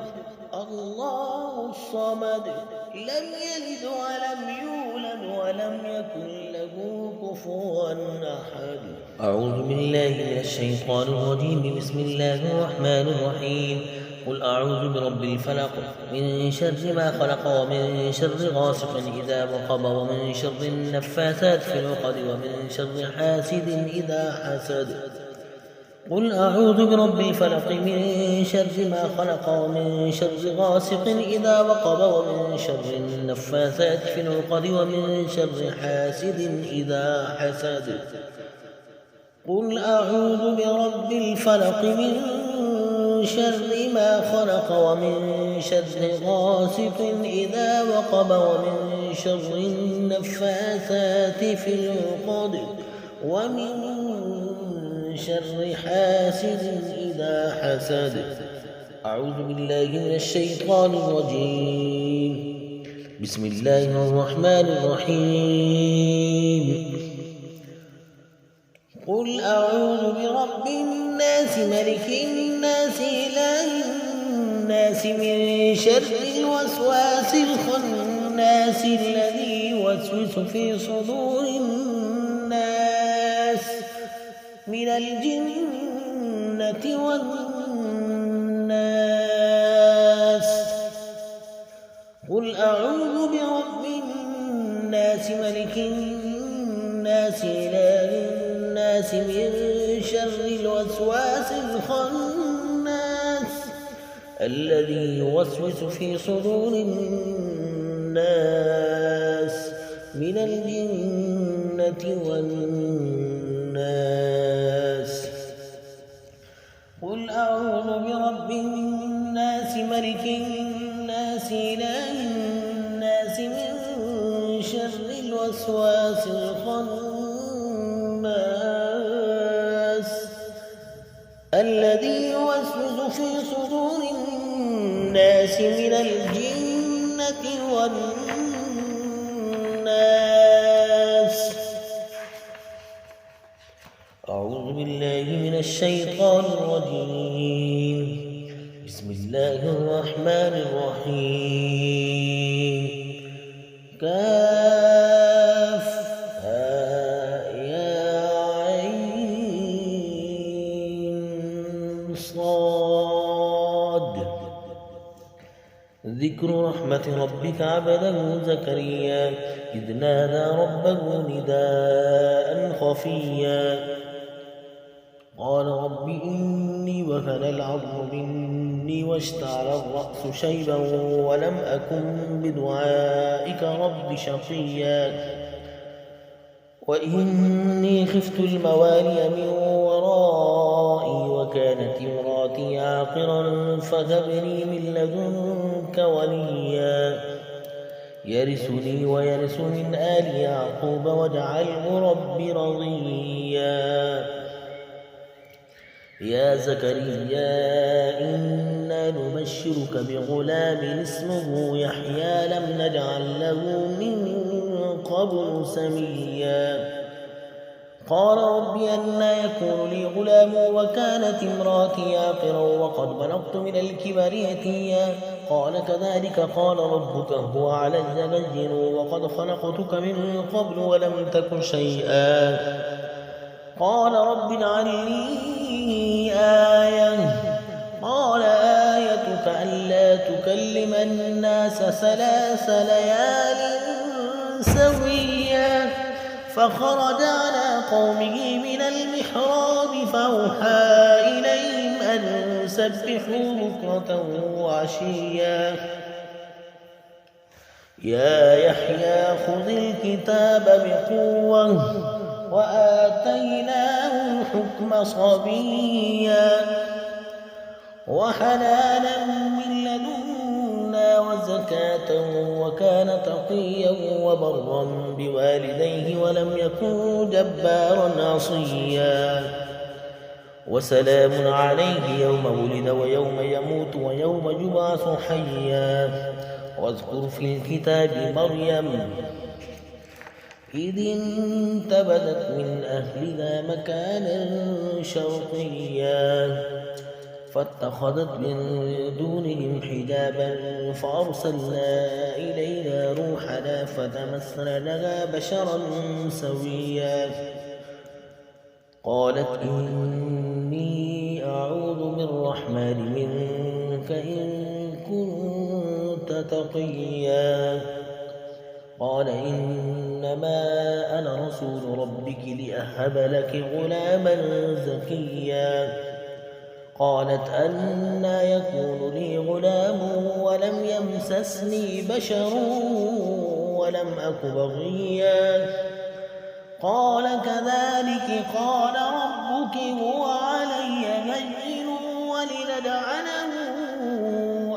الله الصمد لم يلد ولم يولد ولم يكن له كفوا أحد. أعوذ بالله من الشيطان الرجيم. بسم الله الرحمن الرحيم. قل أعوذ برب الفلق من شر ما خلق ومن شر غاسق إذا وقب ومن شر النفاثات في العقد ومن شر حاسد إذا حسد. قل أعوذ برب الفلق من شر ما خلق ومن شر غاسق إذا وقب ومن شر النفاثات في العقد ومن شر حاسد إذا حسد. قل أعوذ برب الفلق من شر ما خلق ومن شر غاسق إذا وقب ومن شر النفاثات في العقد ومن شر حاسد إذا حسد. أعوذ بالله من الشيطان الرجيم. بسم الله الرحمن الرحيم. قل أعوذ برب الناس ملك الناس إله الناس من شر الوسواس الخناس الذي يوسوس في صدور الناس من الجنة والناس. قل أعوذ برب الناس ملك الناس إله الناس من شر الوسواس الخناس الذي يوسوس في صدور الناس من الجنة والناس. قل أعوذ برب الناس ملك الناس إله الناس من شر الوسواس الخناس الناس من الجنة والناس. أعوذ بالله من الشيطان الرجيم. بسم الله الرحمن الرحيم. كافها يا عين صاد. ذكر رحمة ربك عبده زكريا إذ نادى ربه نداء خفيا قال رب إني وهن العظم مني واشتعل الرأس شيبا ولم أكن بدعائك رب شقيا وإني خفت الموالي من ورائي وكانت امرأتي عاقرا فهب لي من لدنك وليا يرثني ويرث من آل يعقوب واجعله رب رضيا. يا زكريا إنا نبشرك بغلام اسمه يحيى لم نجعل له من قبل سميا قال رب أنى يكون لي غلام وكانت امرأتي عاقرا وقد بلغت من الكبر عتيا قال كذلك قال ربك هو علي هين وقد خلقتك من قبل ولم تك شيئا قال رب اجعل لي آية قال آيتك ألا تكلم الناس 3 ليال سويا فخرج على قومه من المحراب فأوحى إليهم أن سبحوا بكرة وعشيا يا يحيى خذ الكتاب بقوة وآتيناه الحكم صبيا وحنانا من لدنا وزكاة وكان تقيا وبرا بوالديه ولم يكن جبارا عصيا وسلام عليه يوم ولد ويوم يموت ويوم يبعث حيا واذكر في الكتاب مريم إذ انتبذت من أهلها مكانا شرقيا فاتخذت من دونهم حجابا فأرسلنا إليها روحنا فتمثل لها بشرا سويا قالت إني أعوذ بالرحمن منك إن كنت تقيا قال إنما أنا رسول ربك لأهب لك غلاما زكيا قالت أنى يكون لي غلام ولم يمسسني بشر ولم أك بغيا قال كذلك قال ربك هو علي هين ولنجعله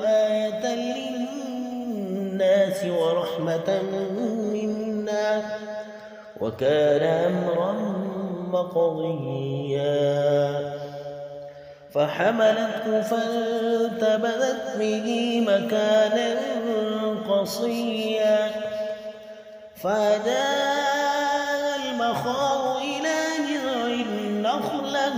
آية للناس ورحمة منا وكان أمرا مقضيا فحملته فانتبذت به مكانا قصيا فجاء المخاض إلى جذع النخلة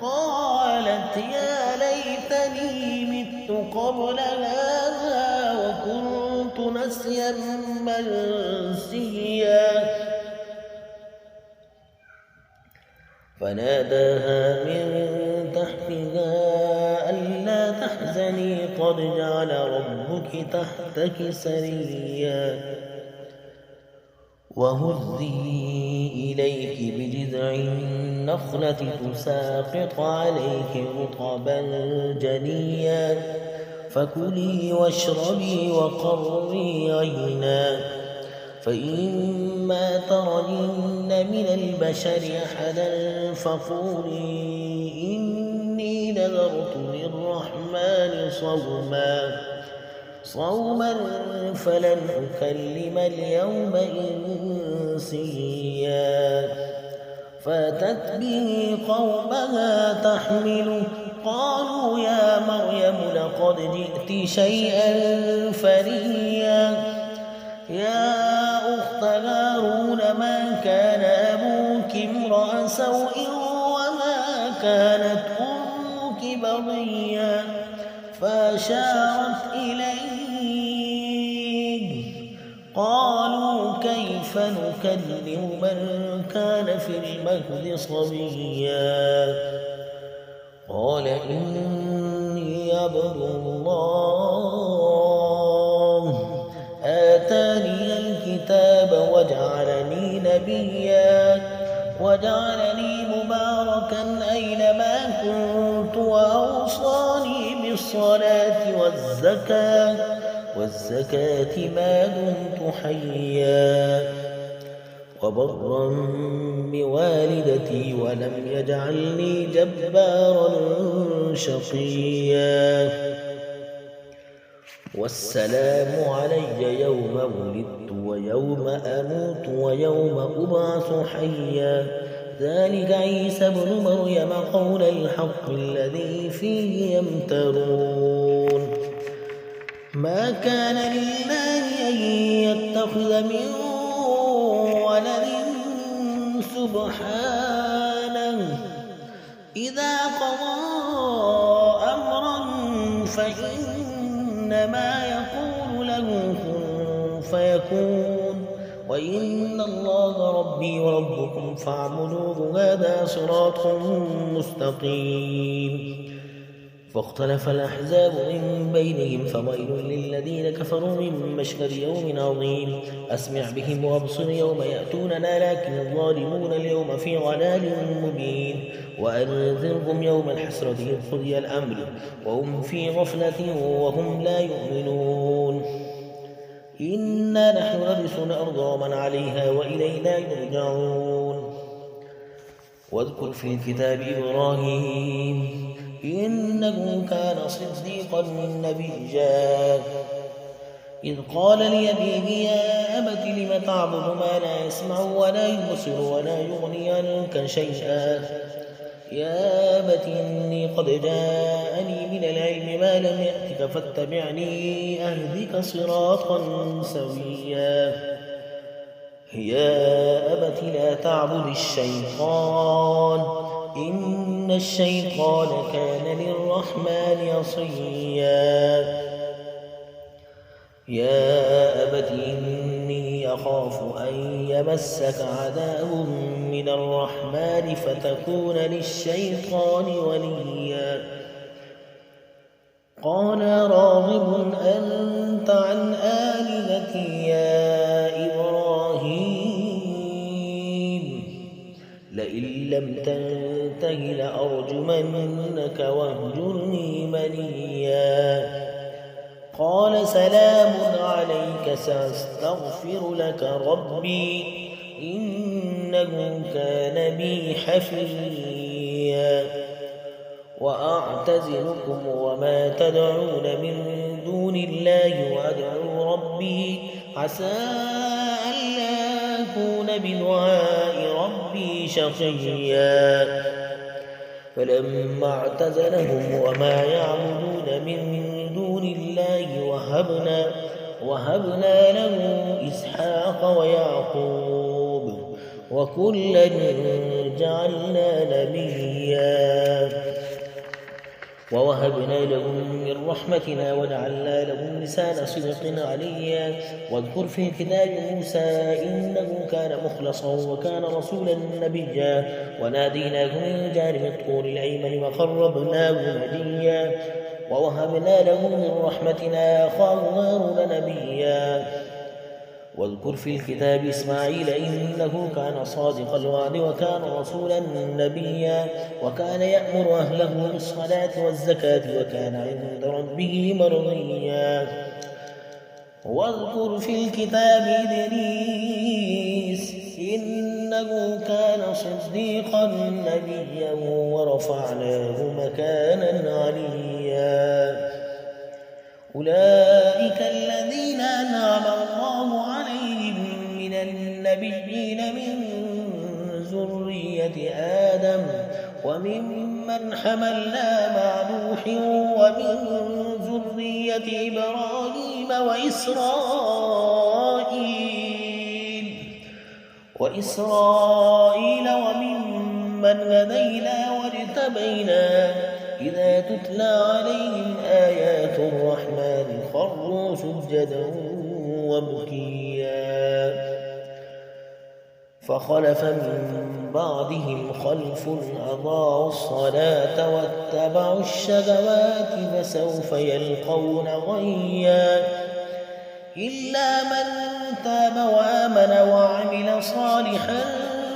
قالت يا ليتني مت قبل هذا وكنت نسيا منسيا فناداها من تحتها ألا تحزني قد جعل ربك تحتك سريا وهزي إليك بجذع النخلة تساقط عليك رطبا جنيا فكلي واشربي وقري عينا فإما ترين من البشر أحدا فقولي إني نذرت للرحمن صوما فلن أكلم اليوم إنسيا فأتت به قومها تحمله قالوا يا مريم لقد جئت شيئا فريا يا أخت هارون ما كان أبوك امرأ سوء وما كانت أمك بغيا فأشارت إليه قالوا كيف نكلم من كان في المهد صبيا قال إني عبد الله آتاني الكتاب وجعلني نبيا وجعلني مباركا أينما كنت وأوصاني بالصلاة والزكاة ما دمت حيا وبرا بوالدتي ولم يجعلني جبارا شقيا والسلام علي يوم ولدت ويوم أموت ويوم أبعث حيا ذلك عيسى بن مريم قول الحق الذي فيه يمترون ما كان لله أن يتخذ من ولد سبحانه إذا قضى أمرا فإنما يقول له كن فيكون وإن الله ربي وربكم فاعبدوه هذا صراط مستقيم فاختلف الأحزاب من بينهم فويل للذين كفروا من مشهد يوم عظيم أسمع بهم وأبصر يوم يأتوننا لكن الظالمون اليوم في ضلال مبين وأنذرهم يوم الحسرة إذ قضي الأمر وهم في غفلة وهم لا يؤمنون إنا نحن نرث الأرض ومن عليها وإلينا يرجعون واذكر في الكتاب إبراهيم إنه كان صديقا نبيا إذ قال لأبيه يا أبت لم تعبد ما لا يسمع ولا يبصر ولا يغني عنك شيئا يا أبت إني قد جاءني من العلم ما لم يأتك فاتبعني أهدك صراطا سويا يا أبت لا تعبد الشيطان إن الشيطان كان للرحمن عصيا يا أبت إني أخاف أن يمسك عذاب من الرحمن فتكون للشيطان وليا قال راغب أنت عن آلهتي يا إبراهيم لئن لم تنته لأرجمنك واهجرني مليا قال سلام عليك سأستغفر لك ربي إنه كان بي حفيا وأعتزلكم وما تدعون من دون الله وأدعو ربي عسى ألا أكون بدعاء ربي شقيا فلما اعتزلهم وما يعبدون من دون الله وهبنا له إسحاق ويعقوب وكلا جعلنا نبيا ووهبنا لهم من رحمتنا وجعلنا لهم لسان صدق عليا واذكر في الكتاب موسى إنه كان مخلصا وكان رسولا نبيا وناديناه من جانب الطور الأيمن وقربناه نجيا ووهبنا له من رحمتنا أخاه هارون نبيا واذكر في الكتاب إسماعيل إنه كان صادق الوعد وكان رسولا نبيا وكان يأمر أهله بالصلاة والزكاة وكان عند ربه مرضيا واذكر في الكتاب إدريس إنه كان صديقا نبيا ورفعناه مكانا عليا أولئك الذين أنعم الله عليهم من النبيين من ذرية آدم وممن حملنا مع نوح ومن ذرية إبراهيم وإسرائيل وممن هدينا واجتبينا إذا تتلى عليهم آيات الرحمن خروا سجدا وبكيا فخلف من بعدهم خلف أضاعوا الصلاة واتبعوا الشهوات فسوف يلقون غيا إلا من تاب وآمن وعمل صالحا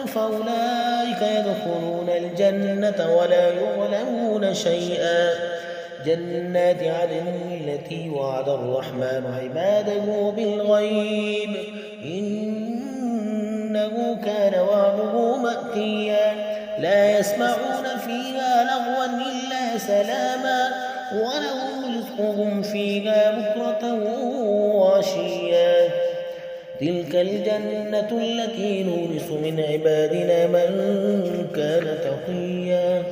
فأولئك يدخلون الجنة ولا يظلمون شيئا جنات عدن التي وعد الرحمن عباده بالغيب إنه كان وعده مأتيا لا يسمعون فيها لغوا إلا سلاما ولهم رزقهم فيها بكرة وعشيا تلك الجنة التي نورث من عبادنا من كان تقيا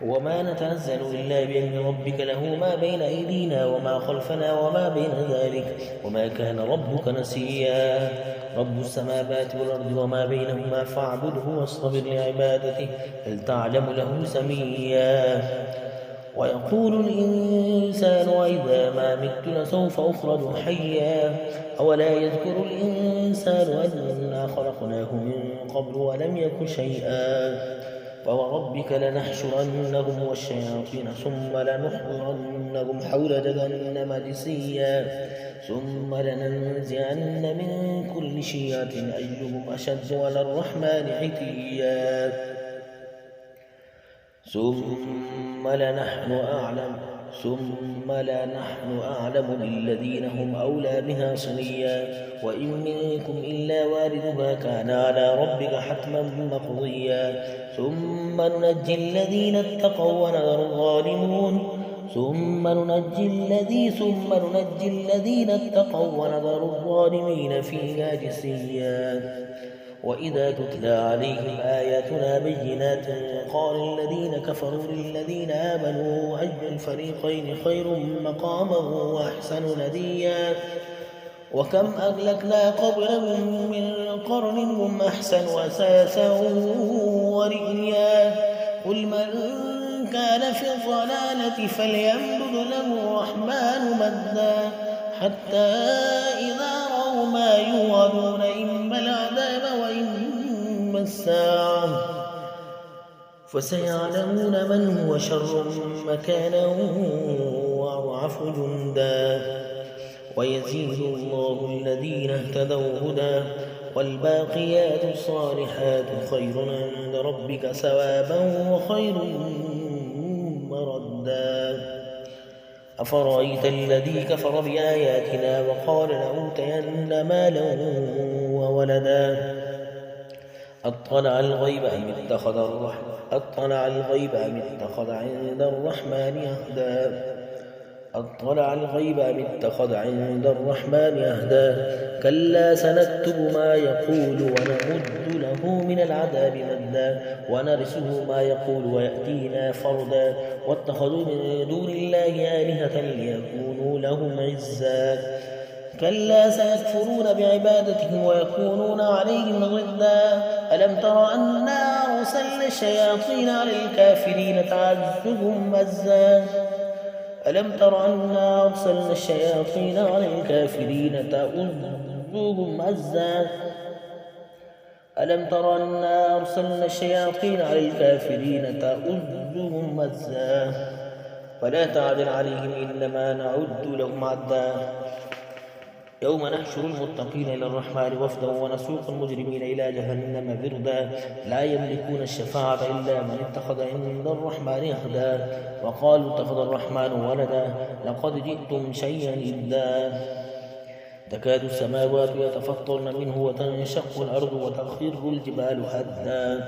وما نتنزل إلا بأمر ربك له ما بين أيدينا وما خلفنا وما بين ذلك وما كان ربك نسيا رب السماوات والأرض وما بينهما فاعبده واصطبر لعبادته هل تعلم له سميا ويقول الإنسان وإذا ما مت لسوف أخرج حيا أولا يذكر الإنسان أنا خلقناه من قبل ولم يك شيئا فوربك لنحشرنهم والشياطين ثم لنحضرنهم حول جهنم جثيا ثم لننزعن من كل شيعة أيهم أشد على الرحمن عتيا ثم لنحن أعلم بالذين هم أولى بها صليا وإن منكم إلا واردها كان على ربك حتما مقضيا ثم ننجي الذين اتقوا ونذر الظالمين ثم ننجي الذين اتقوا ونذر الظالمين فيها جثيا وإذا تتلى عليهم آياتنا بينات قال الذين كفروا للذين آمنوا أي الفريقين خير مقاما وأحسن نديا وكم أهلكنا قبلهم من قرن هم أحسن أثاثا ورئيا قل من كان في الضلالة فليمدد له الرحمن مدا حتى إذا رأوا ما يوعدون إما العذاب وإما الساعة فسيعلمون من هو شر مكانا وأضعف جندا ويزيد الله الذين اهتدوا هدى والباقيات الصالحات خير عند ربك ثوابا وخير مردا أفرأيت الذي كفر بآياتنا وقال لأوتين مالا وولدا أطلع الغيب أم اتخذ عند الرحمن أهدى كلا سنكتب ما يقول ونمد له من العذاب مدا ونرثه ما يقول ويأتينا فردا واتخذوا من دون الله آلهة ليكونوا لهم عزا كلا سيكفرون بعبادتهم ويكونون عليهم ضدا ألم تر أنا أرسلنا الشياطين على الكافرين تعزهم أزا ألم تر أنا أرسلنا الشياطين على الكافرين تؤذهم أزا ألم تر أنا أرسلنا الشياطين على الكافرين تؤذهم أزا فلا تعدل عليهم إنما نعد لهم عدا يوم نحشر المتقين إلى الرحمن وفدا ونسوق المجرمين إلى جهنم وردا لا يملكون الشفاعة إلا من اتخذ عند الرحمن أهدا وقالوا اتخذ الرحمن ولدا لقد جئتم شيئا إدا تكاد السماوات يتفطرن منه وتنشق الأرض وتخر الجبال هدا